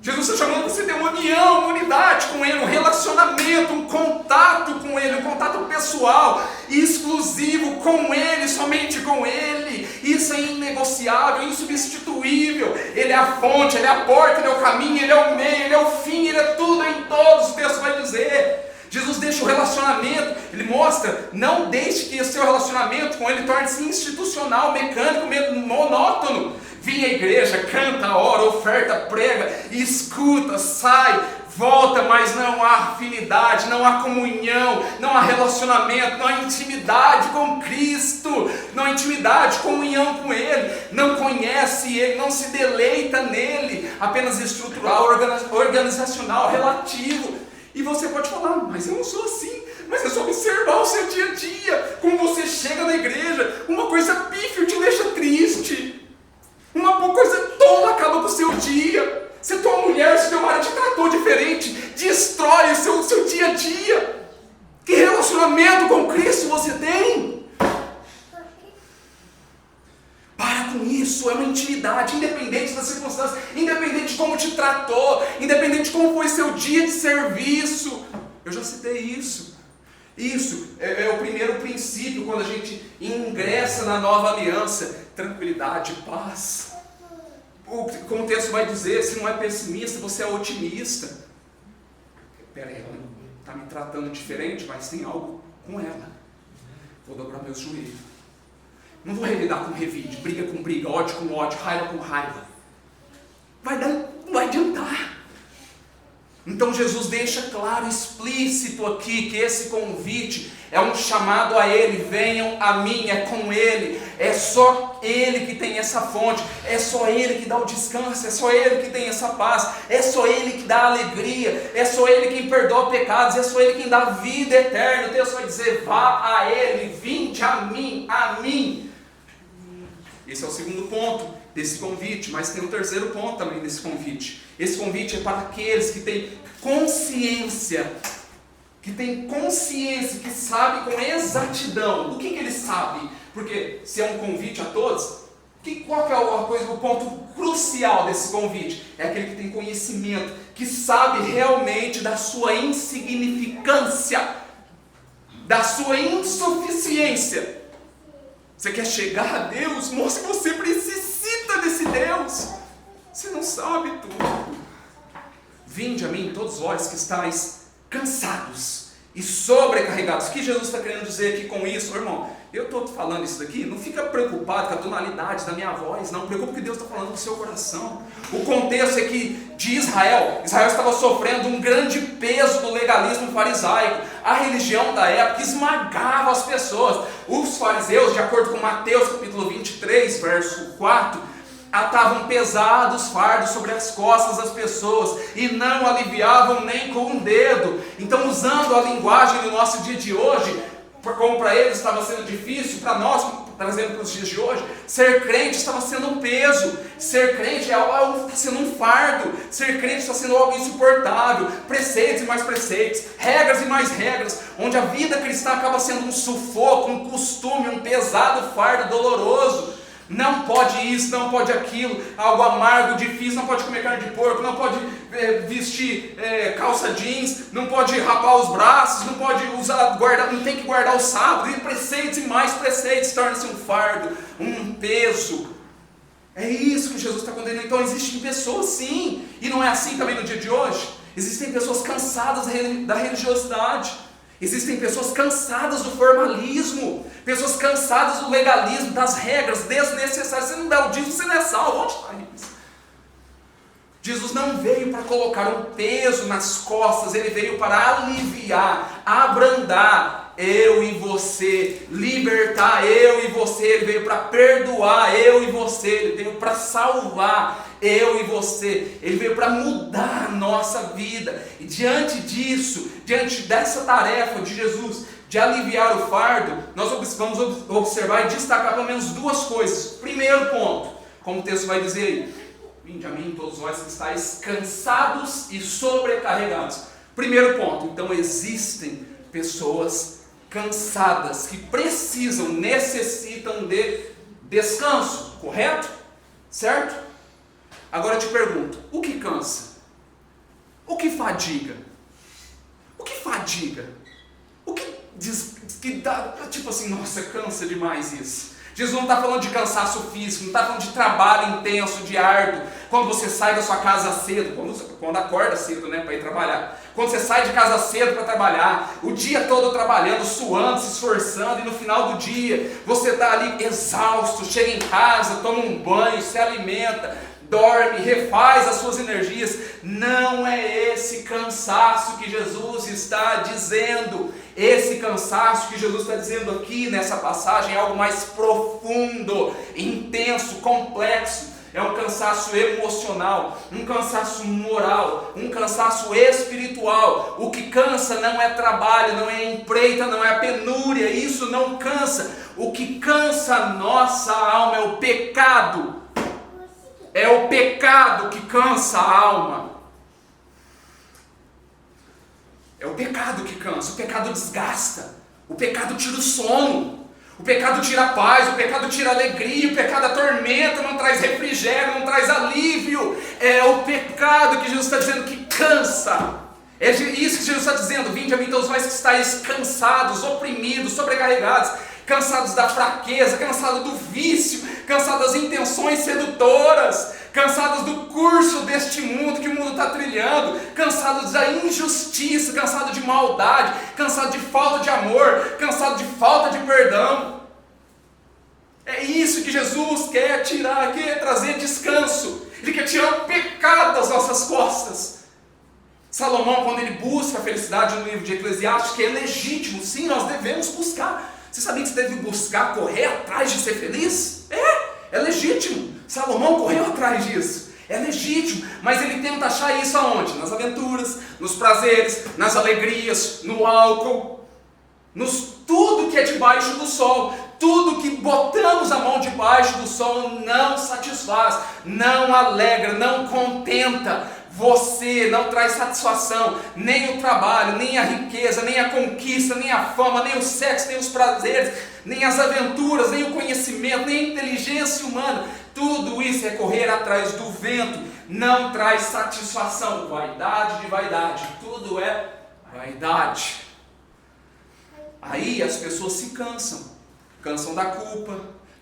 Jesus está chamando você a ter uma união, uma unidade com Ele, um relacionamento, um contato com Ele, um contato pessoal, exclusivo com Ele, somente com Ele. Isso é inegociável, insubstituível. Ele é a fonte, Ele é a porta, Ele é o caminho, Ele é o meio, Ele é o fim, Ele é tudo em todos, o texto vai dizer. Jesus deixa o relacionamento, Ele mostra, não deixe que o seu relacionamento com Ele torne-se institucional, mecânico, monótono. Vem à igreja, canta, ora, oferta, prega, escuta, sai, volta, mas não há afinidade, não há comunhão, não há relacionamento, não há intimidade com Cristo, não há intimidade, comunhão com Ele, não conhece Ele, não se deleita nele, apenas estrutural, organizacional, relativo. E você pode falar: mas eu não sou assim. Mas é só observar o seu dia a dia, como você chega na igreja, uma coisa pífia te deixa triste. Uma coisa tola acaba com o seu dia. Se tua mulher, se teu marido te tratou diferente, destrói o seu dia a dia. Que relacionamento com Cristo você tem? Para com isso, é uma intimidade, independente das circunstâncias, independente de como te tratou, independente de como foi seu dia de serviço. Eu já citei isso. Isso é o primeiro princípio quando a gente ingressa na nova aliança: tranquilidade, paz. Como o texto vai dizer, se não é pessimista, você é otimista. Peraí, ela está me tratando diferente, mas tem algo com ela. Vou dobrar meus joelhos. Não vou revidar com revide, briga com briga, ódio com ódio, raiva com raiva. Não vai adiantar. Então Jesus deixa claro, explícito aqui, que esse convite é um chamado a Ele: venham a mim, é com Ele, é só Ele que tem essa fonte, é só Ele que dá o descanso, é só Ele que tem essa paz, é só Ele que dá a alegria, é só Ele quem perdoa pecados, é só Ele quem dá a vida eterna. O texto vai dizer: vá a Ele, vinde a mim, a mim. Esse é o segundo ponto desse convite, mas tem um terceiro ponto também desse convite. Esse convite é para aqueles que têm consciência, que sabem com exatidão. O que ele sabe? Porque se é um convite a todos, qual que é o ponto crucial desse convite? É aquele que tem conhecimento, que sabe realmente da sua insignificância, da sua insuficiência. Você quer chegar a Deus? Mostre que você necessita desse Deus. Você não sabe tudo. Vinde a mim, todos vós que estáis cansados e sobrecarregados. O que Jesus está querendo dizer aqui com isso, irmão? Eu estou falando isso daqui, não fica preocupado com a tonalidade da minha voz, não preocupa que Deus está falando no seu coração. O contexto é que de Israel estava sofrendo um grande peso do legalismo farisaico. A religião da época esmagava as pessoas. Os fariseus, de acordo com Mateus capítulo 23, verso 4, atavam pesados fardos sobre as costas das pessoas e não aliviavam nem com um dedo. Então, usando a linguagem do nosso dia de hoje, como para eles estava sendo difícil, para nós, trazendo para os dias de hoje, ser crente estava sendo um peso, ser crente está sendo um fardo, ser crente está sendo algo insuportável, preceitos e mais preceitos, regras e mais regras, onde a vida cristã acaba sendo um sufoco, um costume, um pesado fardo doloroso. Não pode isso, não pode aquilo, algo amargo, difícil, não pode comer carne de porco, não pode vestir calça jeans, não pode rapar os braços, não pode guardar, não tem que guardar o sábado, e preceitos e mais preceitos, torna-se um fardo, um peso. É isso que Jesus está condenando. Então existem pessoas sim, e não é assim também no dia de hoje. Existem pessoas cansadas da religiosidade, existem pessoas cansadas do formalismo, pessoas cansadas do legalismo, das regras desnecessárias. Você não dá o dízimo, você não é salvo. Onde está isso? Jesus não veio para colocar um peso nas costas, ele veio para aliviar, abrandar eu e você, libertar eu e você, ele veio para perdoar eu e você, ele veio para salvar eu e você, ele veio para mudar a nossa vida. E diante disso, diante dessa tarefa de Jesus, de aliviar o fardo, nós vamos observar e destacar pelo menos duas coisas. Primeiro ponto, como o texto vai dizer aí: vinde a mim todos vós que estáis cansados e sobrecarregados. Primeiro ponto, então existem pessoas cansadas que precisam, necessitam de descanso, correto? Certo? Agora eu te pergunto, o que cansa? O que fadiga? O que fadiga? O que diz que dá, tipo assim, nossa, cansa demais isso. Jesus não está falando de cansaço físico, não está falando de trabalho intenso, de árduo, quando você sai da sua casa cedo, quando acorda cedo, né, para ir trabalhar, quando você sai de casa cedo para trabalhar, o dia todo trabalhando, suando, se esforçando, e no final do dia, você está ali exausto, chega em casa, toma um banho, se alimenta, dorme, refaz as suas energias. Não é esse cansaço que Jesus está dizendo. Esse cansaço que Jesus está dizendo aqui nessa passagem é algo mais profundo, intenso, complexo. É um cansaço emocional, um cansaço moral, um cansaço espiritual. O que cansa não é trabalho, não é empreita, não é a penúria, isso não cansa. O que cansa a nossa alma é o pecado. É o pecado que cansa a alma. É o pecado que cansa, o pecado desgasta, o pecado tira o sono, o pecado tira a paz, o pecado tira a alegria, o pecado atormenta, não traz refrigério, não traz alívio. É o pecado que Jesus está dizendo que cansa. É isso que Jesus está dizendo: vinde a mim todos vós que estáis cansados, oprimidos, sobrecarregados, cansados da fraqueza, cansados do vício, cansados das intenções sedutoras, cansados do curso deste mundo que o mundo está trilhando, cansados da injustiça, cansados de maldade, cansados de falta de amor, cansados de falta de perdão. É isso que Jesus quer tirar, quer trazer descanso. Ele quer tirar o pecado das nossas costas. Salomão, quando ele busca a felicidade no livro de Eclesiastes, que é legítimo, sim, nós devemos buscar. Você sabia que você deve buscar, correr atrás de ser feliz? É legítimo. Salomão correu atrás disso. É legítimo, mas ele tenta achar isso aonde? Nas aventuras, nos prazeres, nas alegrias, no álcool, tudo que é debaixo do sol. Tudo que botamos a mão debaixo do sol não satisfaz, não alegra, não contenta. Você não traz satisfação, nem o trabalho, nem a riqueza, nem a conquista, nem a fama, nem o sexo, nem os prazeres, nem as aventuras, nem o conhecimento, nem a inteligência humana. Tudo isso é correr atrás do vento, não traz satisfação. Vaidade de vaidade, tudo é vaidade. Aí as pessoas se cansam da culpa,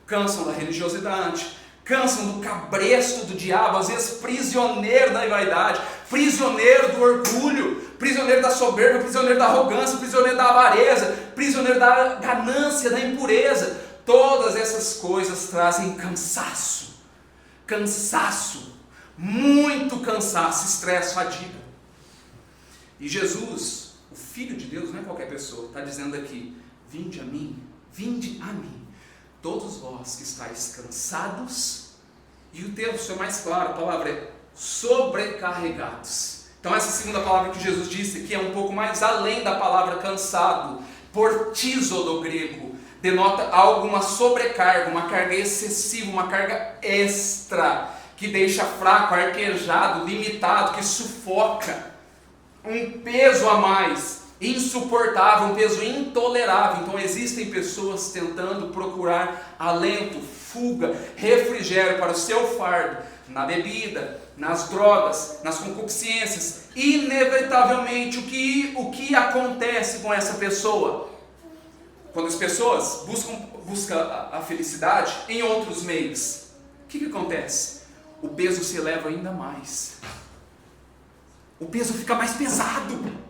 cansam da religiosidade, cansam do cabresto do diabo, às vezes prisioneiro da vaidade, prisioneiro do orgulho, prisioneiro da soberba, prisioneiro da arrogância, prisioneiro da avareza, prisioneiro da ganância, da impureza. Todas essas coisas trazem cansaço, muito cansaço, estresse, fadiga. E Jesus, o Filho de Deus, não é qualquer pessoa, está dizendo aqui: vinde a mim, todos vós que estáis cansados, e o texto é mais claro, a palavra é sobrecarregados. Então essa segunda palavra que Jesus disse aqui é um pouco mais além da palavra cansado. Portizo do grego denota alguma sobrecarga, uma carga excessiva, uma carga extra, que deixa fraco, arquejado, limitado, que sufoca. Um peso a mais, insuportável, um peso intolerável. Então existem pessoas tentando procurar alento, fuga, refrigério para o seu fardo, na bebida, nas drogas, nas concupiscências. Inevitavelmente, o que acontece com essa pessoa? Quando as pessoas buscam a felicidade em outros meios, que acontece? O peso se eleva ainda mais. O peso fica mais pesado.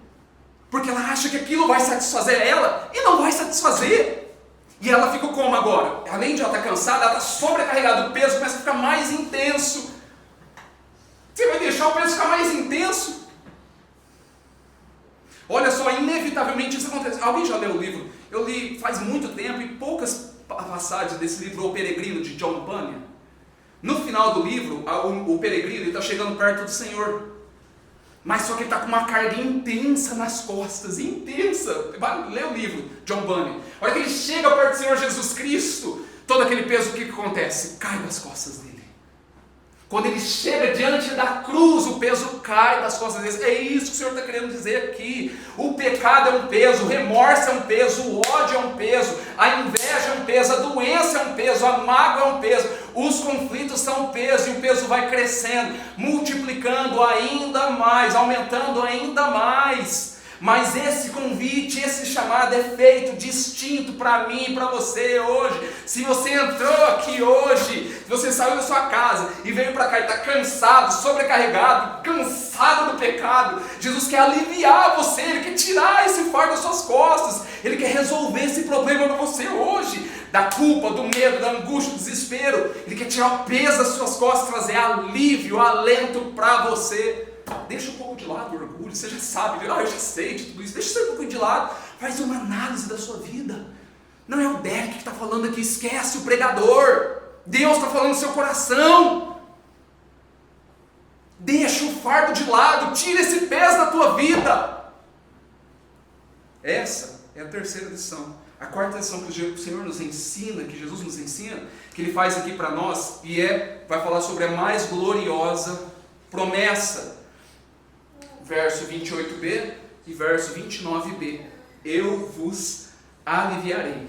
Porque ela acha que aquilo vai satisfazer ela e não vai satisfazer. E ela fica como agora? Além de ela estar cansada, ela está sobrecarregada. O peso começa a ficar mais intenso. Você vai deixar o peso ficar mais intenso? Olha só, inevitavelmente isso acontece. Alguém já leu o livro? Eu li faz muito tempo e poucas passagens desse livro, O Peregrino, de John Bunyan. No final do livro, o peregrino está chegando perto do Senhor. Mas só que ele está com uma carga intensa nas costas, intensa. Vai ler o livro, John Bunyan. A hora que ele chega perto do Senhor Jesus Cristo, todo aquele peso, o que acontece? Cai das costas dele. Quando ele chega diante da cruz, o peso cai das costas dele. É isso que o Senhor está querendo dizer aqui. O pecado é um peso, o remorso é um peso, o ódio é um peso, a inveja é um peso, a doença é um peso, a mágoa é um peso, os conflitos são um peso, e o peso vai crescendo, multiplicando ainda mais, aumentando ainda mais. Mas esse convite, esse chamado é feito distinto para mim e para você hoje. Se você entrou aqui hoje, se você saiu da sua casa e veio para cá e está cansado, sobrecarregado, cansado do pecado, Jesus quer aliviar você, Ele quer tirar esse fardo das suas costas, Ele quer resolver esse problema para você hoje, da culpa, do medo, da angústia, do desespero. Ele quer tirar o peso das suas costas, trazer alívio, alento para você. Deixa um pouco de lado o orgulho, você já sabe, eu já sei de tudo isso, deixa isso um pouco de lado, faz uma análise da sua vida. Não é o Derek que está falando aqui, esquece o pregador, Deus está falando no seu coração. Deixa o fardo de lado, tira esse peso da tua vida. Essa é a terceira lição. A quarta lição que o Senhor nos ensina, que Jesus nos ensina, que Ele faz aqui para nós, vai falar sobre a mais gloriosa promessa. Verso 28b e verso 29b. Eu vos aliviarei.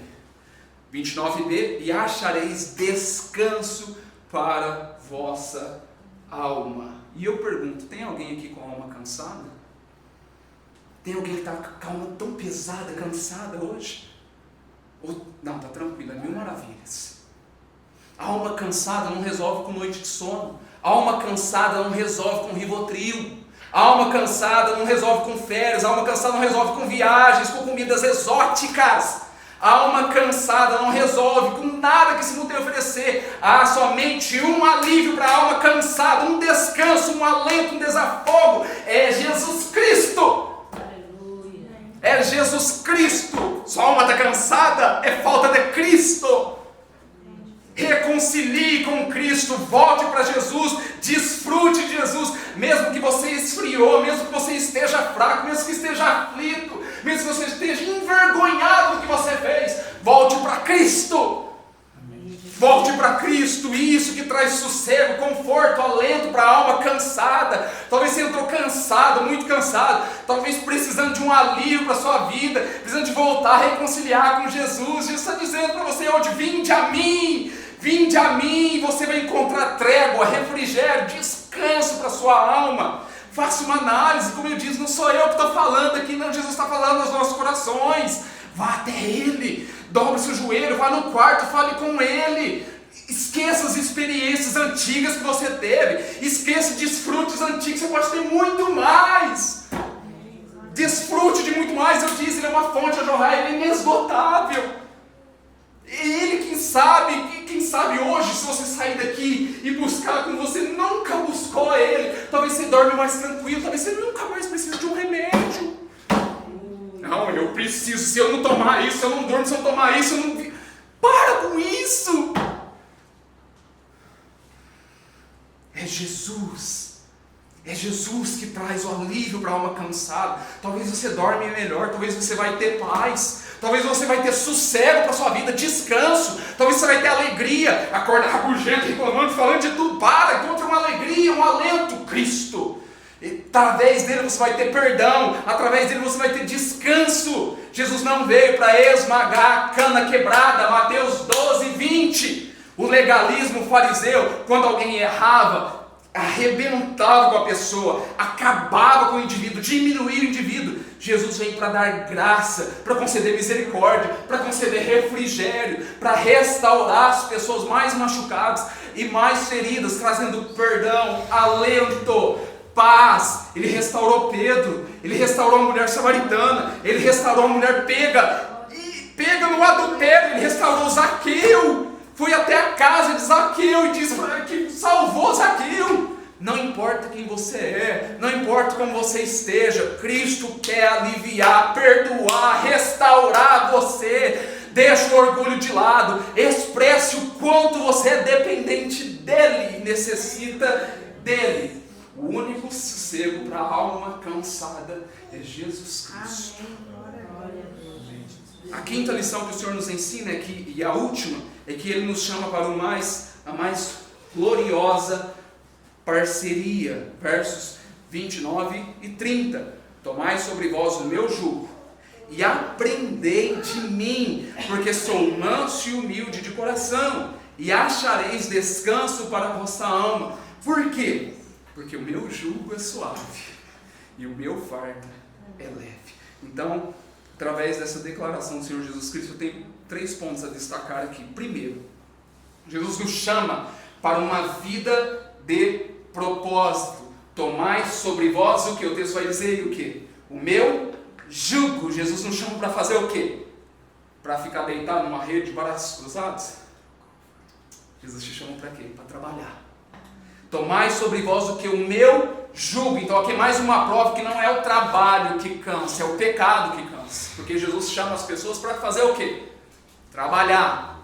29b, e achareis descanso para vossa alma. E eu pergunto, tem alguém aqui com a alma cansada? Tem alguém que está com a alma tão pesada, cansada hoje? Não, está tranquilo, é mil maravilhas. A alma cansada não resolve com noite de sono. A alma cansada não resolve com Rivotril. A alma cansada não resolve com férias. A alma cansada não resolve com viagens, com comidas exóticas. A alma cansada não resolve com nada que esse mundo tem a oferecer. Há somente um alívio para a alma cansada, um descanso, um alento, um desafogo. É Jesus Cristo. Aleluia. É Jesus Cristo. Sua alma está cansada, é falta de Cristo. Reconcilie com Cristo, volte para Jesus, desfrute de Jesus, mesmo que você esfriou, mesmo que você esteja fraco, mesmo que esteja aflito, mesmo que você esteja envergonhado do que você fez, volte para Cristo. Volte para Cristo, isso que traz sossego, conforto, alento para a alma cansada. Talvez você entrou cansado, muito cansado, talvez precisando de um alívio para a sua vida, precisando de voltar a reconciliar com Jesus. Jesus está dizendo para você hoje: vinde a mim, e você vai encontrar trégua, refrigério, descanso para a sua alma. Faça uma análise, como eu disse, não sou eu que estou falando aqui, não, Jesus está falando aos nossos corações. Vá até Ele, dobre seu joelho, vá no quarto, fale com Ele. Esqueça as experiências antigas que você teve, esqueça desfrutes antigos, você pode ter muito mais. Desfrute de muito mais, eu disse, Ele é uma fonte a jorrar, Ele é inesgotável. Ele quem sabe hoje, se você sair daqui e buscar como você nunca buscou Ele, talvez você dorme mais tranquilo, talvez você nunca mais precise de um remédio. Não, eu preciso, se eu não tomar isso, eu não durmo, se eu não tomar isso, eu não... Para com isso! É Jesus que traz o alívio para a alma cansada. Talvez você dorme melhor, talvez você vai ter paz, talvez você vai ter sossego para a sua vida, descanso, talvez você vai ter alegria, acordar rabugento, reclamando, falando de tudo. Encontre uma alegria, um alento, Cristo. Através dele você vai ter perdão, através dele você vai ter descanso. Jesus não veio para esmagar a cana quebrada, Mateus 12, 20. O legalismo fariseu, quando alguém errava, arrebentava com a pessoa, acabava com o indivíduo, diminuía o indivíduo. Jesus vem para dar graça, para conceder misericórdia, para conceder refrigério, para restaurar as pessoas mais machucadas e mais feridas, trazendo perdão, alento, paz. Ele restaurou Pedro, ele restaurou a mulher samaritana, ele restaurou a mulher pega no adultério, ele restaurou Zaqueu, foi até a casa de Zaqueu e disse que salvou Zaqueu. Não importa quem você é, não importa como você esteja, Cristo quer aliviar, perdoar, restaurar você. Deixa o orgulho de lado, expresse o quanto você é dependente dele e necessita dele. O único sossego para a alma cansada é Jesus Cristo. A quinta lição que o Senhor nos ensina é que, e a última, é que Ele nos chama para a mais gloriosa parceria. Versos 29 e 30. Tomai sobre vós o meu jugo e aprendei de mim, porque sou manso e humilde de coração, e achareis descanso para a vossa alma. Por quê? Porque o meu jugo é suave e o meu fardo é leve. Então, através dessa declaração do Senhor Jesus Cristo, eu tenho 3 pontos a destacar aqui. Primeiro, Jesus nos chama para uma vida de propósito. Tomai sobre vós o que? O texto vai dizer o que? O meu jugo. Jesus nos chama para fazer o que? Para ficar deitado numa rede de braços cruzados? Jesus te chama para quê? Para trabalhar. Tomai sobre vós o que? O meu jugo. Então aqui é mais uma prova que não é o trabalho que cansa, é o pecado que cansa. Porque Jesus chama as pessoas para fazer o quê? Trabalhar.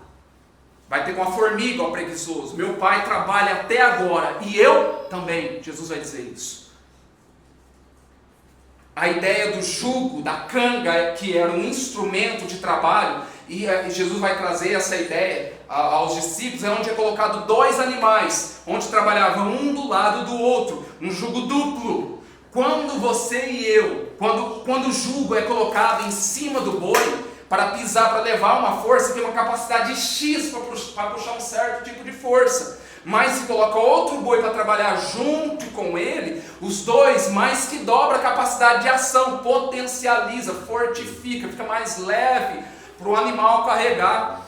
Vai ter com a formiga, ó preguiçoso. Meu pai trabalha até agora e eu também. Jesus vai dizer isso. A ideia do jugo, da canga, que era um instrumento de trabalho, e Jesus vai trazer essa ideia aos discípulos, é onde é colocado 2 animais, onde trabalhavam um do lado do outro, um jugo duplo. Quando você e eu, quando o jugo é colocado em cima do boi, para pisar, para levar uma força, tem uma capacidade X para puxar um certo tipo de força. Mas se coloca outro boi para trabalhar junto com ele, os dois mais que dobra a capacidade de ação, potencializa, fortifica, fica mais leve para o animal carregar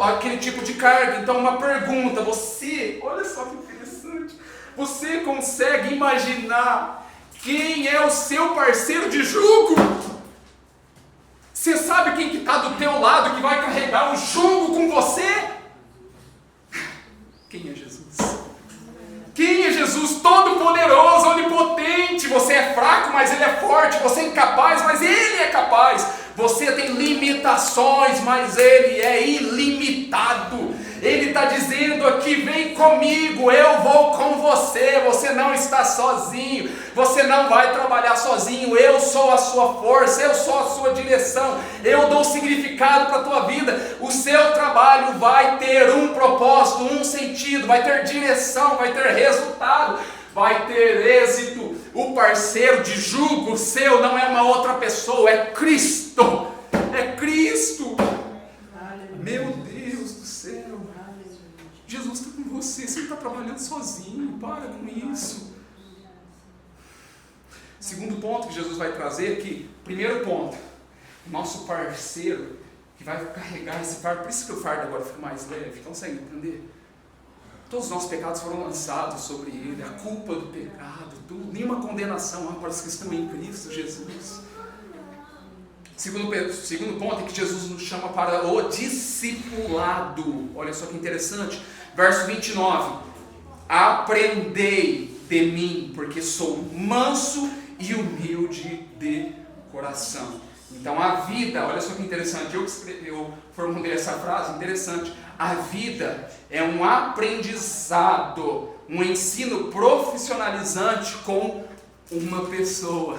aquele tipo de carga. Então uma pergunta, olha só que interessante, você consegue imaginar quem é o seu parceiro de jugo? Você sabe quem que está do teu lado, que vai carregar o jugo com você? Quem é Jesus? Quem é Jesus? Todo poderoso, onipotente. Você é fraco, mas Ele é forte. Você é incapaz, mas Ele é capaz. Você tem limitações, mas Ele é ilimitado. Ele está dizendo aqui, vem comigo, eu vou com você. Você não está sozinho, você não vai trabalhar sozinho. Eu sou a sua força, eu sou a sua direção. Eu dou significado para a tua vida. O seu trabalho vai ter um propósito, um sentido, vai ter direção, vai ter resultado, vai ter êxito. O parceiro de jugo seu não é uma outra pessoa, é Cristo. É Cristo. Meu Deus do céu. Jesus está com você, você não está trabalhando sozinho, para com isso. Segundo ponto que Jesus vai trazer aqui, primeiro ponto, nosso parceiro que vai carregar esse fardo, por isso que o fardo agora fica mais leve, consegue entender? Todos os nossos pecados foram lançados sobre Ele, a culpa do pecado, tudo, nenhuma condenação há para os que estão em Cristo Jesus. Segundo ponto é que Jesus nos chama para o discipulado. Olha só que interessante, verso 29, aprendei de mim, porque sou manso e humilde de coração. Então a vida, olha só que interessante, eu formulei essa frase interessante, a vida é um aprendizado, um ensino profissionalizante com uma pessoa.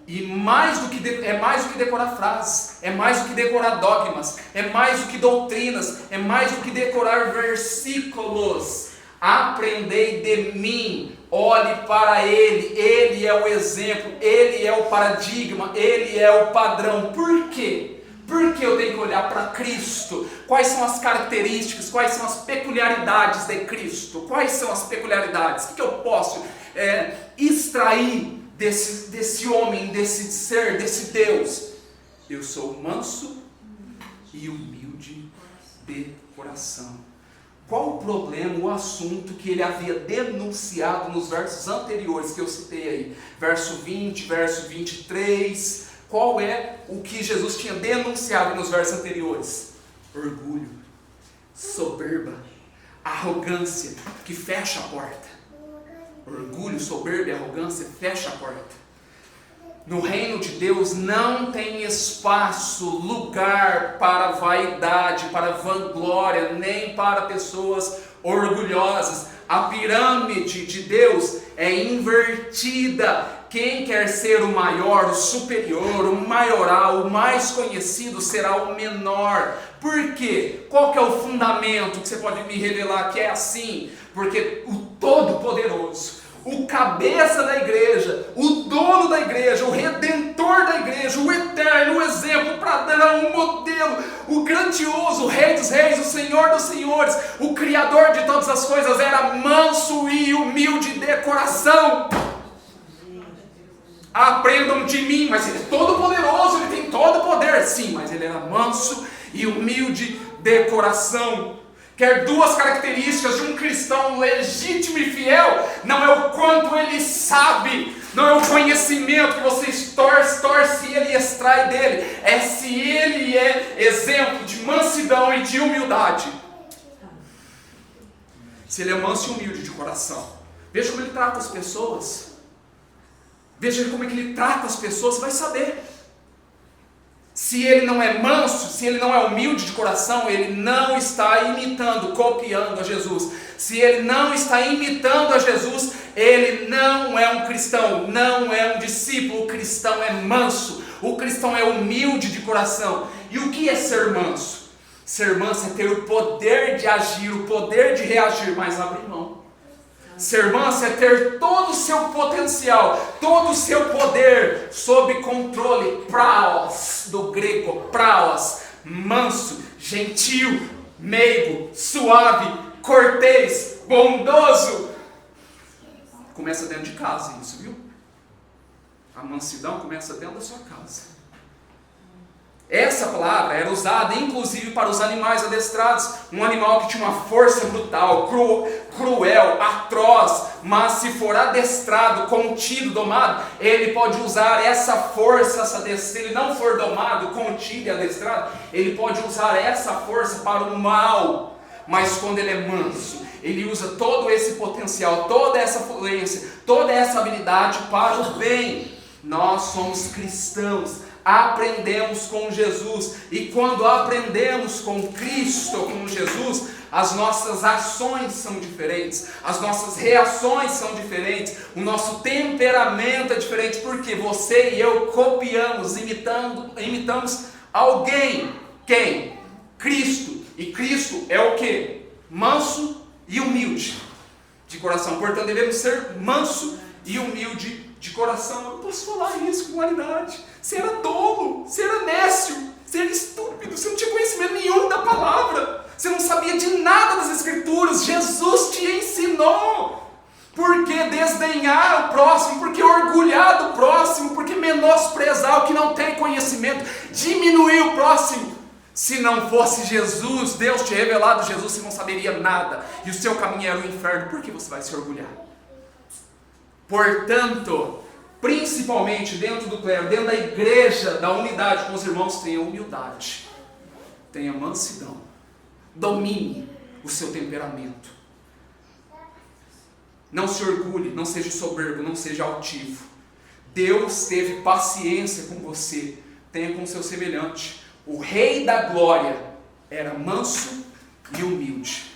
E é mais do que decorar frases, é mais do que decorar dogmas, é mais do que doutrinas, é mais do que decorar versículos. Aprendei de mim, olhe para Ele, Ele é o exemplo, Ele é o paradigma, Ele é o padrão. Por quê? Porque eu tenho que olhar para Cristo. Quais são as características, quais são as peculiaridades de Cristo? Quais são as peculiaridades? O que eu posso extrair desse homem, desse ser, desse Deus. Eu sou manso e humilde de coração. Qual o problema, o assunto que ele havia denunciado nos versos anteriores que eu citei aí? Verso 20, verso 23. Qual é o que Jesus tinha denunciado nos versos anteriores? Orgulho, soberba, arrogância que fecha a porta. Orgulho, soberba e arrogância fecha a porta. No reino de Deus não tem espaço, lugar para vaidade, para vanglória, nem para pessoas orgulhosas. A pirâmide de Deus é invertida. Quem quer ser o maior, o superior, o maioral, o mais conhecido será o menor. Por quê? Qual que é o fundamento que você pode me revelar que é assim? Porque o Todo-Poderoso, o cabeça da igreja, o dono da igreja, o redentor da igreja, o eterno, o exemplo, o padrão, o modelo, o grandioso, o rei dos reis, o senhor dos senhores, o criador de todas as coisas, era manso e humilde de coração. Aprendam de mim, mas ele é todo poderoso, ele tem todo o poder, sim, mas ele era manso e humilde de coração. Quer duas características de um cristão legítimo e fiel, não é o quanto ele sabe, não é o conhecimento que você torce e ele extrai dele, é se ele é exemplo de mansidão e de humildade. Se ele é manso e humilde de coração, veja como ele trata as pessoas, veja como é que ele trata as pessoas, você vai saber. Se ele não é manso, se ele não é humilde de coração, ele não está imitando, copiando a Jesus. Se ele não está imitando a Jesus, ele não é um cristão, não é um discípulo. O cristão é manso, o cristão é humilde de coração. E o que é ser manso? Ser manso é ter o poder de agir, o poder de reagir, mas abrir mão. Ser manso é ter todo o seu potencial, todo o seu poder sob controle. Praos, do grego, praos, manso, gentil, meigo, suave, cortês, bondoso. Começa dentro de casa isso, viu? A mansidão começa dentro da sua casa. Essa palavra era usada inclusive para os animais adestrados. Um animal que tinha uma força brutal, cruel, atroz, mas se for adestrado, contido, domado, ele pode usar essa força, se ele não for domado, contido e adestrado, ele pode usar essa força para o mal. Mas quando ele é manso, ele usa todo esse potencial, toda essa fluência, toda essa habilidade para o bem. Nós somos cristãos, aprendemos com Jesus, e quando aprendemos com Cristo, com Jesus, as nossas ações são diferentes, as nossas reações são diferentes, o nosso temperamento é diferente, porque você e eu copiamos, imitamos alguém. Quem? Cristo. E Cristo é o que? Manso e humilde de coração. Portanto, devemos ser manso e humilde de coração. Eu não posso falar isso com claridade. Você era tolo, você era nécio, você era estúpido, você não tinha conhecimento nenhum da palavra, você não sabia de nada das Escrituras. Jesus te ensinou. Por que desdenhar o próximo? Por que orgulhar do próximo? Por que menosprezar o que não tem conhecimento? Diminuir o próximo. Se não fosse Jesus, Deus te revelado Jesus, você não saberia nada, e o seu caminho era o inferno. Por que você vai se orgulhar? Portanto, principalmente dentro do clero, dentro da igreja, da unidade com os irmãos, tenha humildade, tenha mansidão, domine o seu temperamento. Não se orgulhe, não seja soberbo, não seja altivo. Deus teve paciência com você, tenha com o seu semelhante. O Rei da Glória era manso e humilde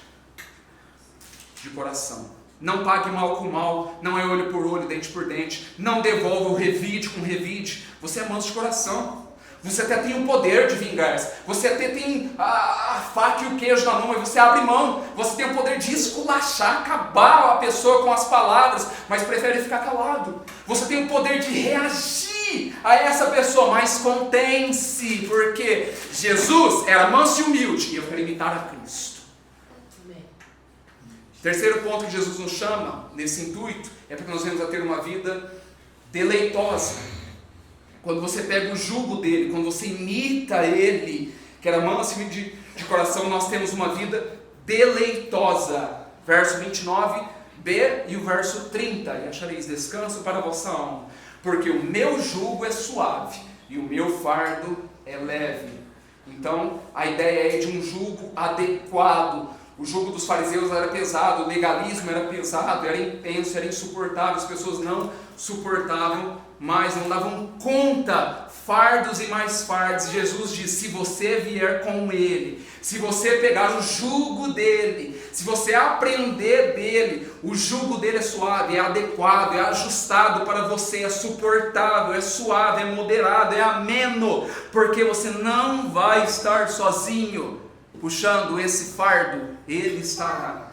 de coração. Não pague mal com mal, não é olho por olho, dente por dente, não devolva o revide com revide. Você é manso de coração, você até tem o poder de vingar-se, você até tem a faca e o queijo na mão, mas você abre mão, você tem o poder de esculachar, acabar a pessoa com as palavras, mas prefere ficar calado. Você tem o poder de reagir a essa pessoa, mas contém-se, porque Jesus era manso e humilde, e eu quero imitar a Cristo. Terceiro ponto que Jesus nos chama, nesse intuito, é para que nós venhamos a ter uma vida deleitosa. Quando você pega o jugo dele, quando você imita ele, que era manso e de coração, nós temos uma vida deleitosa. Verso 29b e o verso 30. E achareis descanso para a vossa alma, porque o meu jugo é suave e o meu fardo é leve. Então, a ideia é de um jugo adequado. O jugo dos fariseus era pesado, o legalismo era pesado, era intenso, era insuportável. As pessoas não suportavam mais, não davam conta, fardos e mais fardos. Jesus diz: se você vier com ele, se você pegar o jugo dele, se você aprender dele, o jugo dele é suave, é adequado, é ajustado para você, é suportável, é suave, é moderado, é ameno, porque você não vai estar sozinho puxando esse fardo. Ele estará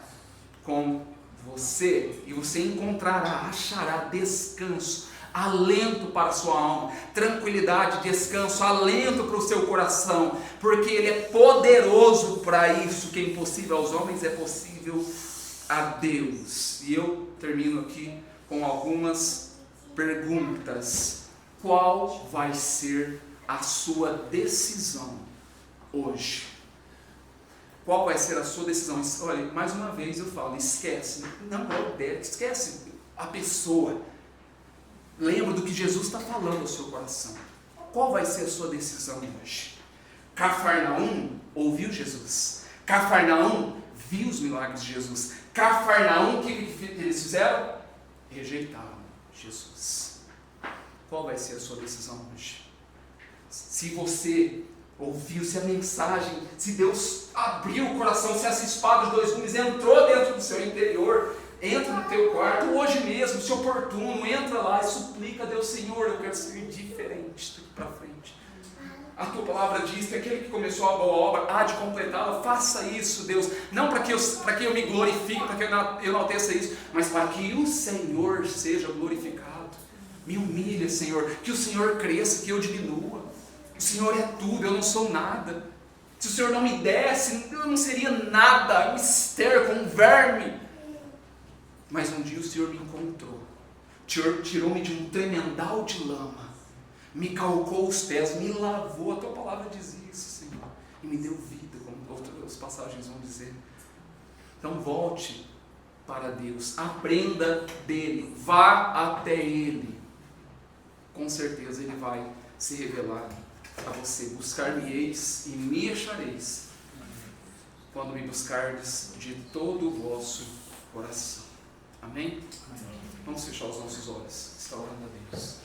com você e você encontrará, achará descanso, alento para a sua alma, tranquilidade, descanso, alento para o seu coração, porque ele é poderoso para isso. Que é impossível aos homens é possível a Deus. E eu termino aqui com algumas perguntas. Qual vai ser a sua decisão hoje? Qual vai ser a sua decisão? Olha, mais uma vez eu falo, esquece, não é o Derek, esquece a pessoa. Lembra do que Jesus está falando ao seu coração. Qual vai ser a sua decisão hoje? Cafarnaum ouviu Jesus. Cafarnaum viu os milagres de Jesus. Cafarnaum, o que eles fizeram? Rejeitaram Jesus. Qual vai ser a sua decisão hoje? Se você ouviu, se a mensagem, se Deus abriu o coração, se essa espada de dois gumes entrou dentro do seu interior, entra no teu quarto, hoje mesmo, se oportuno, entra lá e suplica a Deus: Senhor, eu quero ser diferente daqui para frente. A tua palavra diz que aquele que começou a boa obra há de completá-la. Faça isso, Deus, não para que eu me glorifique, para que eu enalteça isso, mas para que o Senhor seja glorificado. Me humilha, Senhor, que o Senhor cresça, que eu diminua. O Senhor é tudo, eu não sou nada. Se o Senhor não me desse, eu não seria nada, um esterco, um verme. Mas um dia o Senhor me encontrou, tirou-me de um tremendal de lama, me calcou os pés, me lavou. A tua palavra diz isso, Senhor, e me deu vida, como outras passagens vão dizer. Então volte para Deus, aprenda dele, vá até ele. Com certeza ele vai se revelar a você. Buscar-me-eis e me achareis, quando me buscardes de todo o vosso coração. Amém? Vamos fechar os nossos olhos. Está orando a Deus.